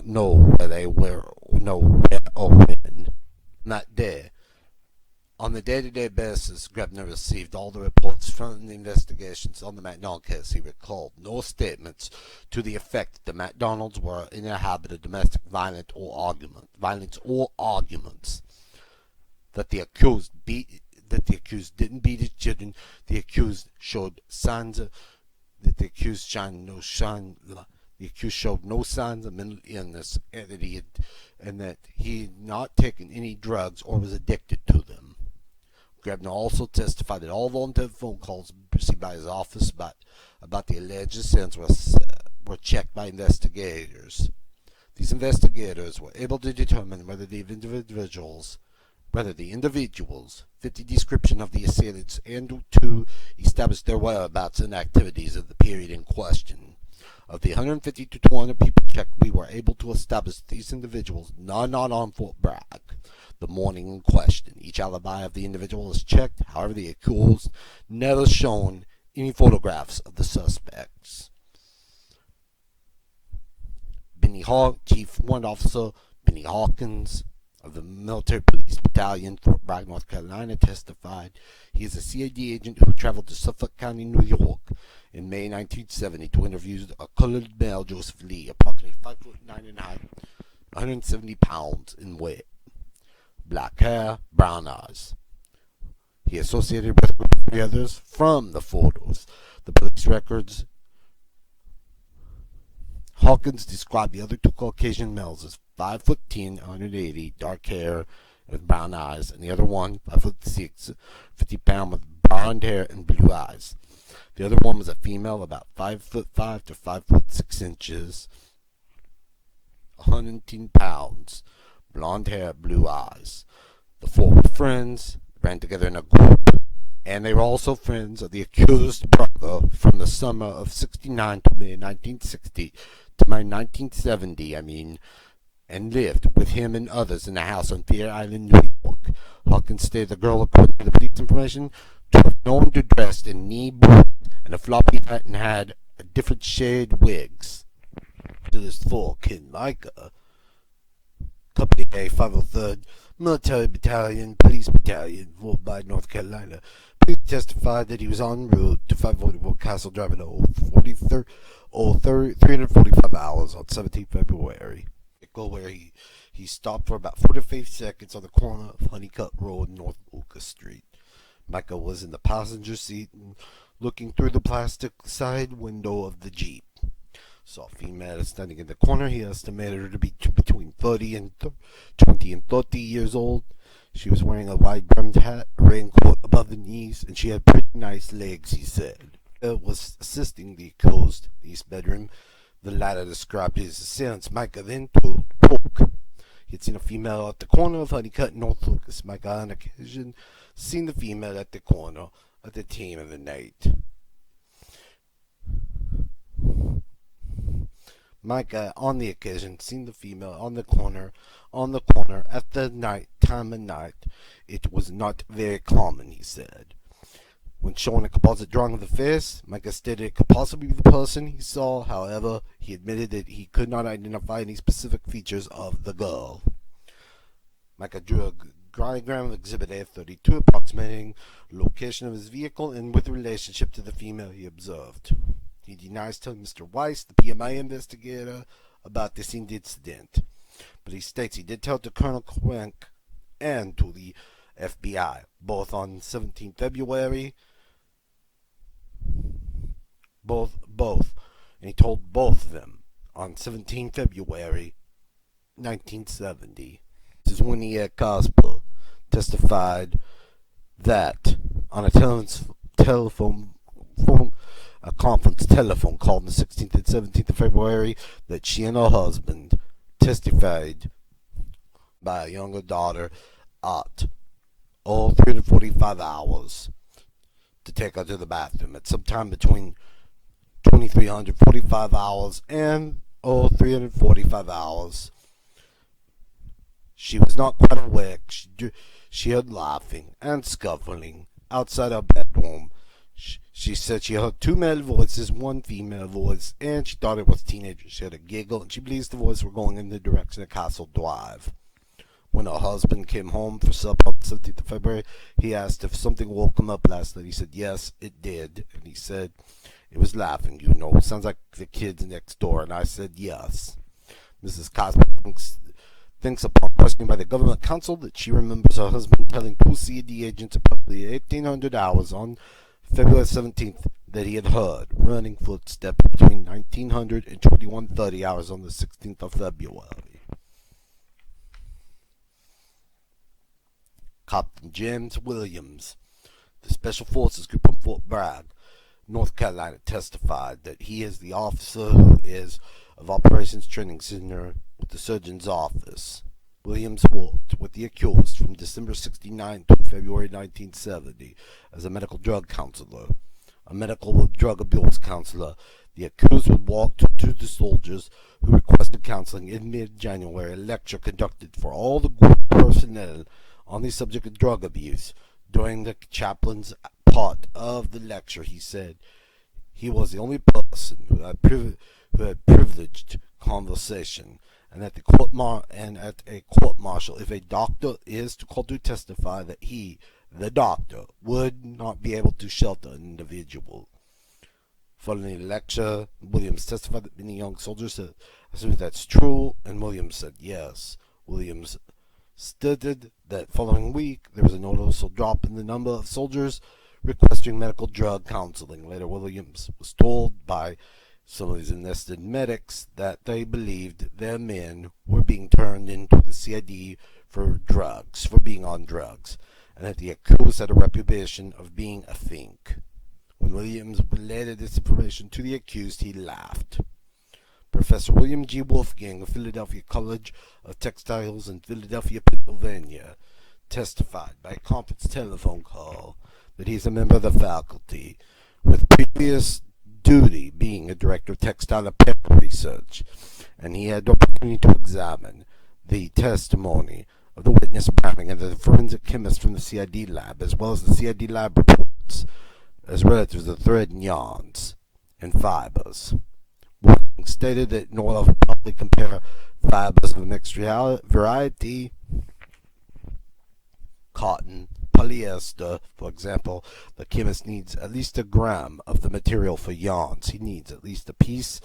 know where they were, where or when. That day, on the day-to-day basis, Grabner received all the reports from the investigations on the MacDonald case. He recalled no statements to the effect that the MacDonalds were in a habit of domestic violence or arguments. That the accused didn't beat his children. The accused showed no signs of mental illness, and that he had not taken any drugs or was addicted to them. Grabner also testified that all voluntary phone calls received by his office about the alleged assailants were checked by investigators. These investigators were able to determine whether the individuals fit the description of the assailants and to establish their whereabouts and activities of the period in question. Of the 150 to 200 people checked, we were able to establish these individuals not on Fort Bragg the morning in question. Each alibi of the individual is checked. However, the accused never shown any photographs of the suspects. Chief Warrant Officer Benny Hawkins of the Military Police Battalion, Fort Bragg, North Carolina, testified he is a CID agent who traveled to Suffolk County, New York in May 1970 to interview a colored male, Joseph Lee, approximately 5'9" in height, 170 pounds in weight, black hair, brown eyes. He associated with a group of 3 others from the photos. The police records. Hawkins described the other 2 Caucasian males as 5'10", 180, dark hair with brown eyes, and the other one, 5'6", 50 pounds with blonde hair and blue eyes. The other one was a female, about 5'5" to 5'6" inches, 110 pounds, blonde hair, blue eyes. The 4 were friends, ran together in a group, and they were also friends of the accused brother from the summer of '69 to May 1960 to May 1970, and lived with him and others in a house on Fair Island, New York. Hawkins stated the girl, according to the police information, to have known to dress in knee boots and a floppy hat and had a different shade wigs. To this full Ken Micah, Company A, 503rd Military Battalion, Police Battalion, Fort Bragg, North Carolina. Police testified that he was en route to 544 Castle Drive in 345 hours on 17 February. Where he stopped for about 45 seconds on the corner of Honeycutt Road and North Lucas Street. Micah was in the passenger seat and looking through the plastic side window of the Jeep. Saw a female standing in the corner. He estimated her to be between 20 and 30 years old. She was wearing a wide-brimmed hat, a raincoat above the knees, and she had pretty nice legs, he said. Was assisting the accused in his bedroom. The latter described his assailants. Micah then told Polk he had seen a female at the corner of Honeycutt and North Lucas. Micah on occasion seen the female at the corner at the time of the night. Micah on the occasion seen the female on the corner at the time of night. It was not very common, he said. When showing a composite drawing of the face, Micah stated it could possibly be the person he saw. However, he admitted that he could not identify any specific features of the girl. Micah drew a diagram of Exhibit A32 approximating the location of his vehicle and with relationship to the female he observed. He denies telling Mr. Weiss, the PMI investigator, about this incident, but he states he did tell to Colonel Crank and to the FBI, both on 17 February. Both, and he told both of them on 17 February 1970. This is when Casper testified that on a conference telephone call on the 16th and 17th of February that she and her husband testified by a younger daughter at 345 hours to take her to the bathroom at some time between 2345 hours and 345 hours. She was not quite awake. She heard laughing and scuffling outside her bedroom. She said she heard 2 male voices, 1 female voice, and she thought it was teenagers. She had a giggle, and she believes the voices were going in the direction of Castle Drive. When her husband came home for supper on the 17th of February, he asked if something woke him up last night. He said, yes, it did. And he said, it was laughing, sounds like the kids next door. And I said, yes. Mrs. Cosby thinks upon questioning by the government counsel that she remembers her husband telling 2 CID agents approximately 1800 hours on February 17th that he had heard running footsteps between 1900 and 2130 hours on the 16th of February. Captain James Williams, the Special Forces Group on Fort Bragg, North Carolina testified that he is the officer who is of Operations Training Center with the surgeon's office. Williams worked with the accused from December 69 to February 1970 as a medical drug counselor. A medical drug abuse counselor, the accused would walk to the soldiers who requested counseling in mid-January, a lecture conducted for all the group personnel on the subject of drug abuse. During the chaplain's part of the lecture, he said he was the only person who had privileged conversation, and at a court martial, if a doctor is called to testify that he, the doctor, would not be able to shelter an individual. Following the lecture, Williams testified that many young soldiers said, "Assume that's true," and Williams said yes. Williams stated that following week there was a noticeable drop in the number of soldiers requesting medical drug counseling. Later, Williams was told by some of these enlisted medics that they believed their men were being turned into the CID for being on drugs, and that the accused had a reputation of being a fink. When Williams related this information to the accused, he laughed. Professor William G. Wolfgang of Philadelphia College of Textiles in Philadelphia, Pennsylvania, testified by a conference telephone call that he is a member of the faculty with previous duty being a director of textile apparel research, and he had the opportunity to examine the testimony of the witness Browning and the forensic chemist from the CID lab, as well as the CID lab reports, as relative to the thread and yarns and fibers. Working stated that nor will probably compare fibers of a mixed variety, cotton, polyester, for example. The chemist needs at least a gram of the material for yarns. He needs a piece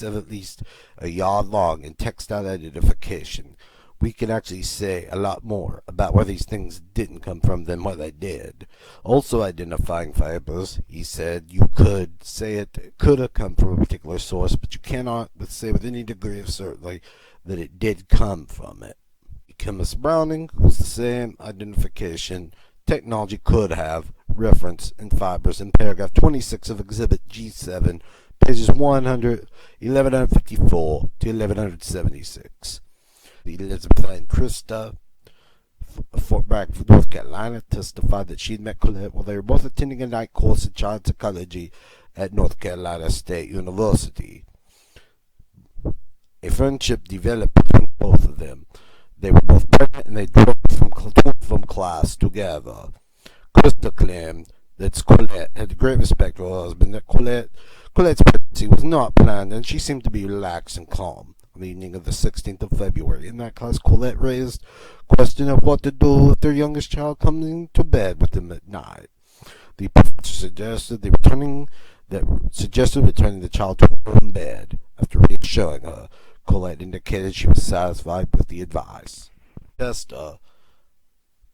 of at least a yard long in textile identification. We can actually say a lot more about where these things didn't come from than what they did. Also identifying fibers, he said, you could say it could have come from a particular source, but you cannot say with any degree of certainty that it did come from it. Chemist Browning was the same identification technology could have reference in fibers in paragraph 26 of Exhibit G7, pages 1154 to 1176. Elizabeth and Krista of Fort Bragg, North Carolina, testified that she had met Colette while they were both attending a night course in child psychology at North Carolina State University. A friendship developed between both of them. They were both pregnant and they drove from class together. Krista claimed that Colette had great respect for her husband, that Colette's pregnancy was not planned, and she seemed to be relaxed and calm. On the evening of the 16th of February, in that class, Colette raised the question of what to do with their youngest child coming to bed with them at night. The professor suggested returning the child to her own bed. After reassuring her, Colette indicated she was satisfied with the advice. Chester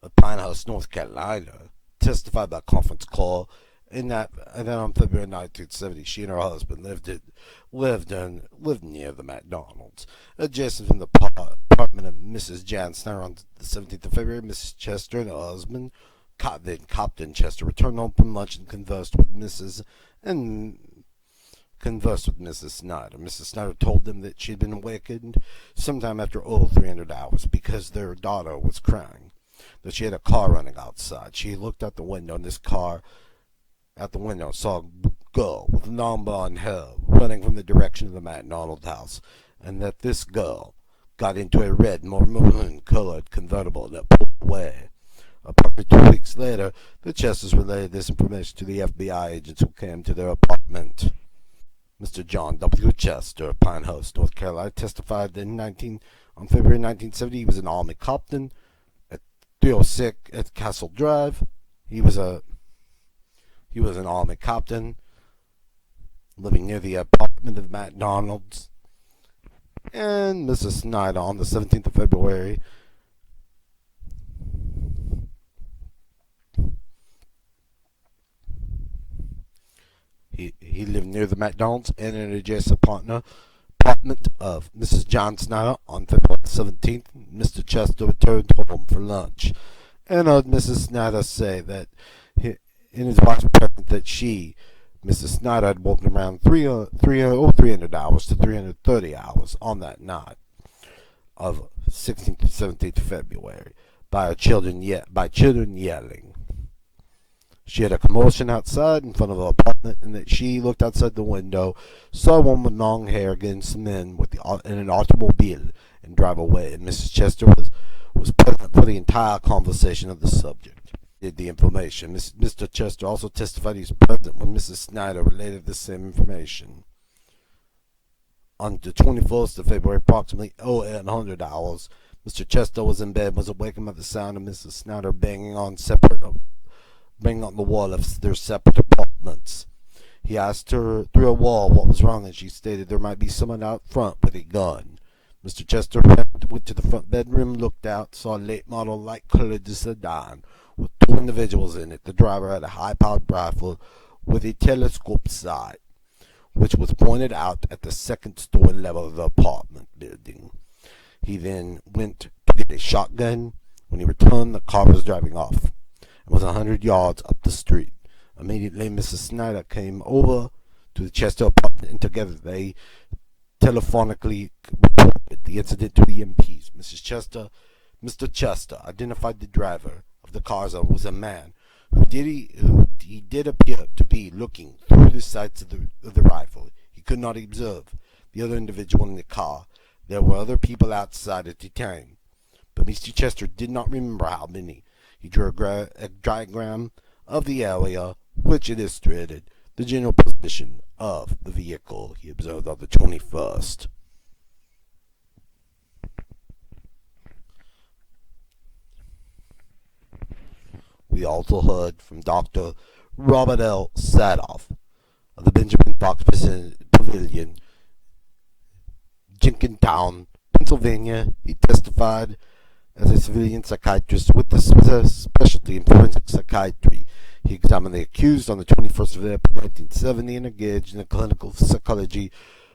of Pinehurst, North Carolina, testified by conference call and then on February 1970, she and her husband lived near the MacDonalds, adjacent from the apartment of Mrs. Jan Snyder. On the 17th of February, Mrs. Chester and her husband, Captain Chester, returned home from lunch and conversed with Mrs. Snyder. Mrs. Snyder told them that she had been awakened sometime after 300 hours because their daughter was crying, that she had a car running outside. She looked out the window and saw a girl with long blonde hair running from the direction of the MacDonald house, and that this girl got into a red, maroon-colored convertible that pulled away. Approximately 2 weeks later, the Chesters relayed this information to the FBI agents who came to their apartment. Mr. John W. Chester of Pinehurst, North Carolina, testified that on February 1970 he was an Army captain at 306 at Castle Drive. He was an Army captain living near the apartment of MacDonald's. And Mrs. Snyder, on the 17th of February, he lived near the MacDonald's and in an adjacent apartment of Mrs. John Snyder. On February 17th, Mr. Chester returned home for lunch and heard Mrs. Snyder say that and his wife reported that she, Mrs. Snyder, had woken around 300 hours to 330 hours on that night of 16th to 17th February by children yelling. She had a commotion outside in front of her apartment, and that she looked outside the window, saw a woman with long hair getting some in an automobile and drive away. And Mrs. Chester was present for the entire conversation of the subject. The information. Mr. Chester also testified he was present when Mrs. Snyder related the same information. On the 21st of February, approximately 0800 hours, Mr. Chester was in bed, was awakened by the sound of Mrs. Snyder banging on the wall of their separate apartments. He asked her through a wall what was wrong, and she stated there might be someone out front with a gun. Mr. Chester went to the front bedroom, looked out, saw a late model light-colored sedan with two individuals in it. The driver had a high-powered rifle with a telescope sight, which was pointed out at the second-story level of the apartment building. He then went to get a shotgun. When he returned, the car was driving off and was 100 yards up the street. Immediately, Mrs. Snyder came over to the Chester apartment, and together they telephonically reported the incident to the MPs. Mr. Chester identified the driver of the car as was a man who did appear to be looking through the sights of the rifle. He could not observe the other individual in the car. There were other people outside at the time, but Mr. Chester did not remember how many. He drew a diagram of the area which illustrated the general position of the vehicle he observed on the 21st. We also heard from Dr. Robert L. Sadoff of the Benjamin Fox Pavilion, Jenkintown, Pennsylvania. He testified as a civilian psychiatrist with a specialty in forensic psychiatry. He examined the accused on the 21st of April 1970 and engaged in a clinical psychology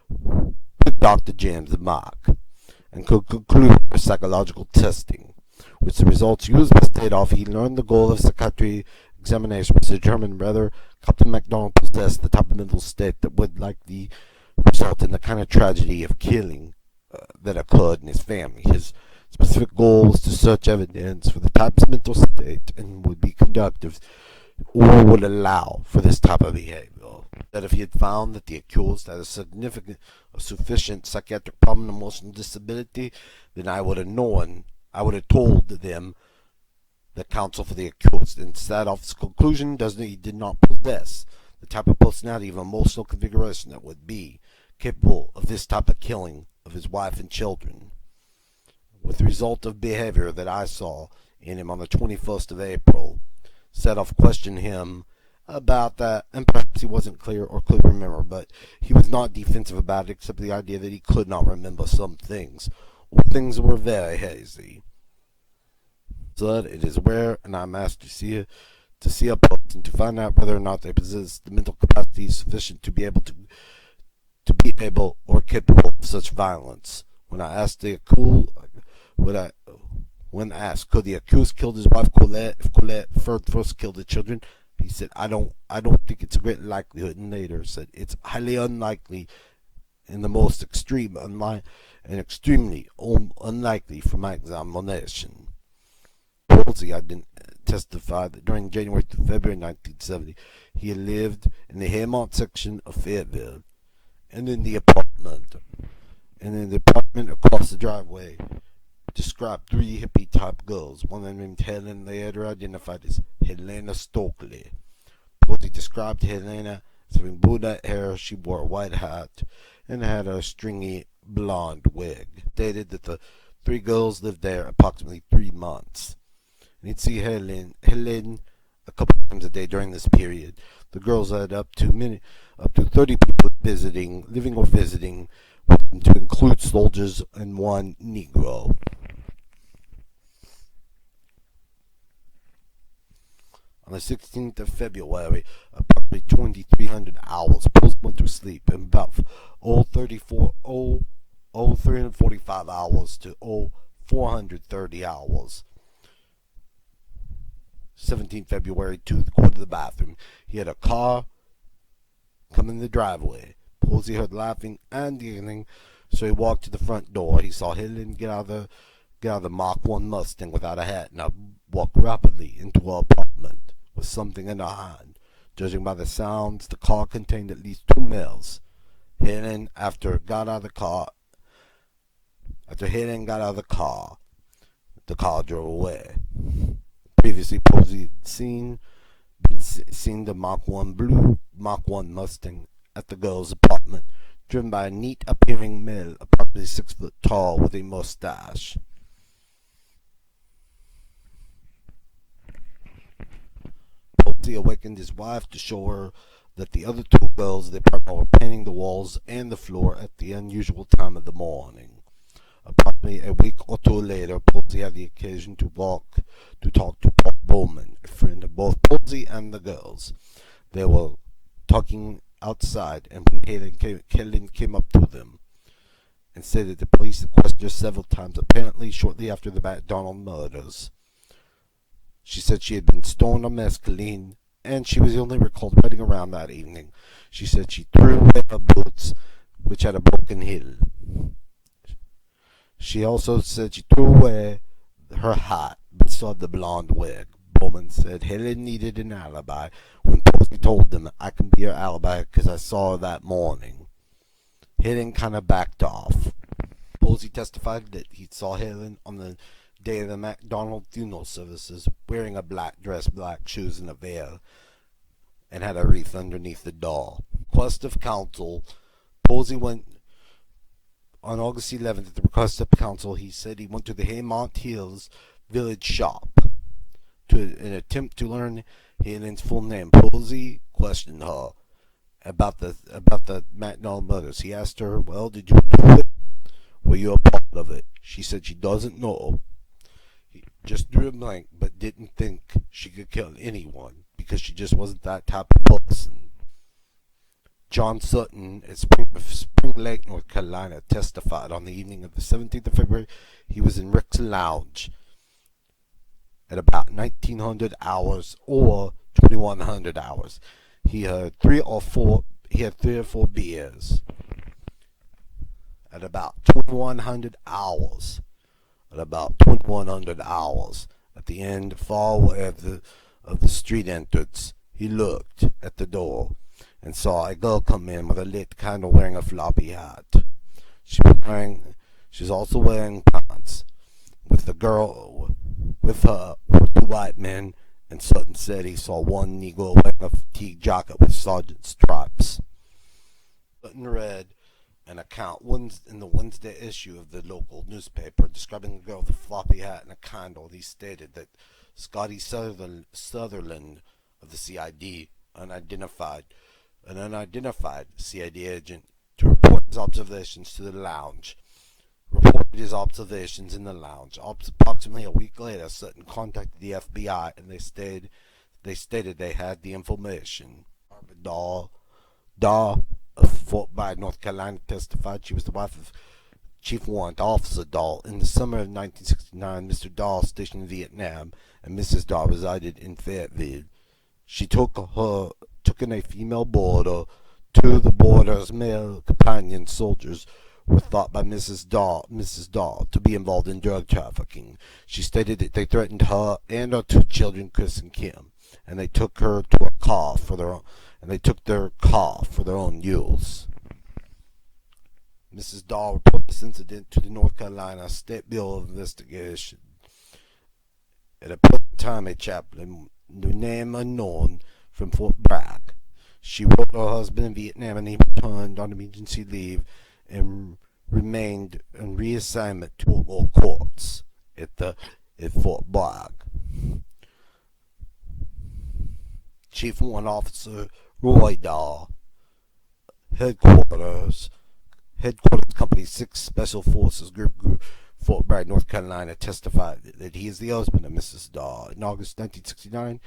with Dr. James Mark, and could conclude their psychological testing, which the results used by Sadoff. He learned the goal of psychiatry examination was to determine whether Captain MacDonald possessed the type of mental state that would likely result in the kind of tragedy of killing that occurred in his family. His specific goal was to search evidence for the types of mental state and would be conductive or would allow for this type of behavior. That if he had found that the accused had a sufficient psychiatric problem, emotional disability, then I would have told them, the counsel for the accused. And Sadoff's conclusion he did not possess the type of personality of emotional configuration that would be capable of this type of killing of his wife and children. With the result of behavior that I saw in him on the 21st of April, Sadoff questioned him about that, and perhaps he wasn't clear or could remember, but he was not defensive about it, except the idea that he could not remember some things, or things were very hazy. Said it is rare, and I'm asked to see a person to find out whether or not they possess the mental capacity sufficient to be able or capable of such violence. When asked, could the accused kill his wife Colette if Colette first killed the children, he said, I don't think it's a great likelihood. And later said it's highly unlikely, and the most extremely unlikely from my examination. Woolsey testified that during January to February 1970, he lived in the Hammond section of Fayetteville, and in the apartment across the driveway described three hippie-type girls. One of them named Helen, later identified as Helena Stokely. Woolsey described Helena as having brunette hair. She wore a white hat and had a stringy blonde wig. Stated that the three girls lived there approximately 3 months. And he'd see Helen a couple times a day during this period. The girls had up to 30 people living or visiting, to include soldiers and one Negro. On the 16th of February, approximately 2,300 hours, Post went to sleep, and about 345 hours to 430 hours. 17th February, to go to the bathroom. He had a car come in the driveway. Posey heard laughing and giggling, so he walked to the front door. He saw Helen get out of the Mach 1 Mustang without a hat and walk rapidly into her apartment with something in her hand. Judging by the sounds, the car contained at least 2 males. Helen, after Helen got out of the car drove away. Previously, Posey had seen the Mach 1 Mustang at the girl's apartment, driven by a neat-appearing male, approximately 6 foot tall, with a mustache. Posey awakened his wife to show her that the other 2 girls in the apartment were painting the walls and the floor at the unusual time of the morning. Approximately a week or 2 later, Posey had the occasion to talk to Paul Bowman, a friend of both Posey and the girls. They were talking outside, and when Helen came up to them and said that the police had questioned her several times, apparently shortly after the MacDonald murders. She said she had been stoned on mescaline, and she was only recalled riding around that evening. She said she threw away her boots, which had a broken heel. She also said she threw away her hat, but saw the blonde wig. Bowman said Helen needed an alibi. When Posey told them, "I can be your alibi because I saw her that morning," Helen kind of backed off. Posey testified that he saw Helen on the day of the MacDonald funeral services, wearing a black dress, black shoes, and a veil, and had a wreath underneath the door. Request of counsel. Posey went on August 11th at the request of counsel. He said he went to the Hammond Hills village shop to an attempt to learn Helen's full name. Posey questioned her about the MacDonald murders. He asked her, "Well, did you do it? Were you a part of it?" She said she doesn't know. He just drew a blank, but didn't think she could kill anyone because she just wasn't that type of person. John Sutton at Spring Lake, North Carolina, testified on the evening of the 17th of February. He was in Rick's Lounge at about 1900 hours or 2100 hours. He had 3 or 4 beers at about 2100 hours. At the end, far away of the street entrance, he looked at the door and saw a girl come in with a lit candle, wearing a floppy hat. She was also wearing pants. With the girl with her were 2 white men, and Sutton said he saw one Negro wearing a fatigue jacket with sergeant stripes. Sutton read an account in the Wednesday issue of the local newspaper describing the girl with a floppy hat and a candle. He stated that Scotty Sutherland of the CID, an unidentified CID agent, to report his observations in the lounge. Approximately a week later, Sutton contacted the FBI, and they stated they had the information. Dahl of Fort Bragg, North Carolina, testified she was the wife of Chief Warrant Officer Dahl. In the summer of 1969, Mr. Dahl stationed in Vietnam, and Mrs. Dahl resided in Fayetteville. She took in a female boarder. 2 of the boarder's male companion soldiers were thought by Mrs. Dahl to be involved in drug trafficking. She stated that they threatened her and her 2 children, Chris and Kim, and they took their car for their own use. Mrs. Dahl reported this incident to the North Carolina State Bureau of Investigation. At a present time, a chaplain, name unknown, from Fort Bragg. She wrote her husband in Vietnam, and he returned on emergency leave and remained on reassignment to local courts at Fort Bragg. Chief Warrant Officer Roy Dahl, Headquarters Company 6 Special Forces Group, Fort Bragg, North Carolina, testified that he is the husband of Mrs. Dahl. In August 1969,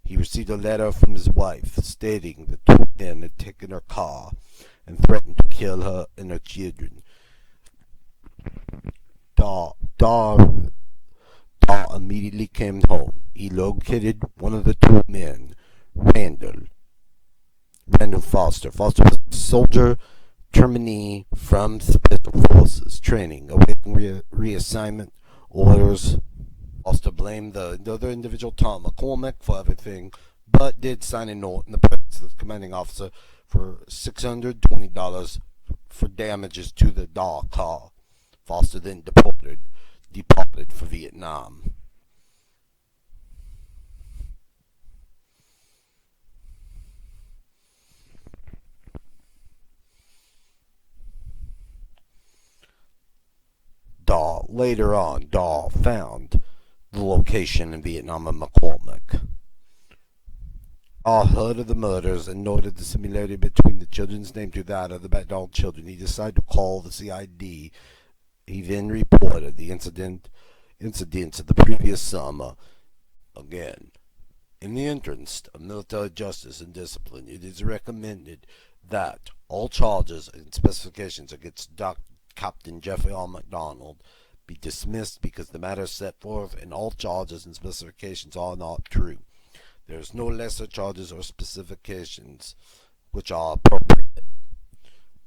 he received a letter from his wife stating that 2 men had taken her car and threatened to kill her and her children. Dahl immediately came home. he located one of the two men, Randall. Randall Foster. Foster was a soldier terminee from Special Forces training, awaiting reassignment orders. Foster blamed the other individual, Tom McCormick, for everything, but did sign a note in the presence of the commanding officer for $620 for damages to the Daw car. Foster then departed for Vietnam. Later on, Daw found the location in Vietnam of McCormick. Daw heard of the murders and noted the similarity between the children's name to that of the MacDonald children. He decided to call the CID. He then reported the incidents of the previous summer. Again, in the interest of military justice and discipline, it is recommended that all charges and specifications against Captain Jeffrey R. MacDonald be dismissed because the matters set forth in all charges and specifications are not true. There is no lesser charges or specifications which are appropriate.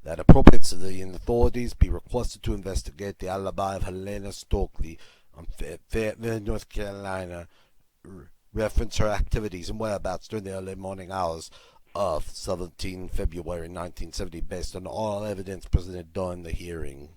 That appropriate civilian authorities be requested to investigate the alibi of Helena Stokely on Fayetteville, North Carolina, reference her activities and whereabouts during the early morning hours of 17 February 1970 based on all evidence presented during the hearing.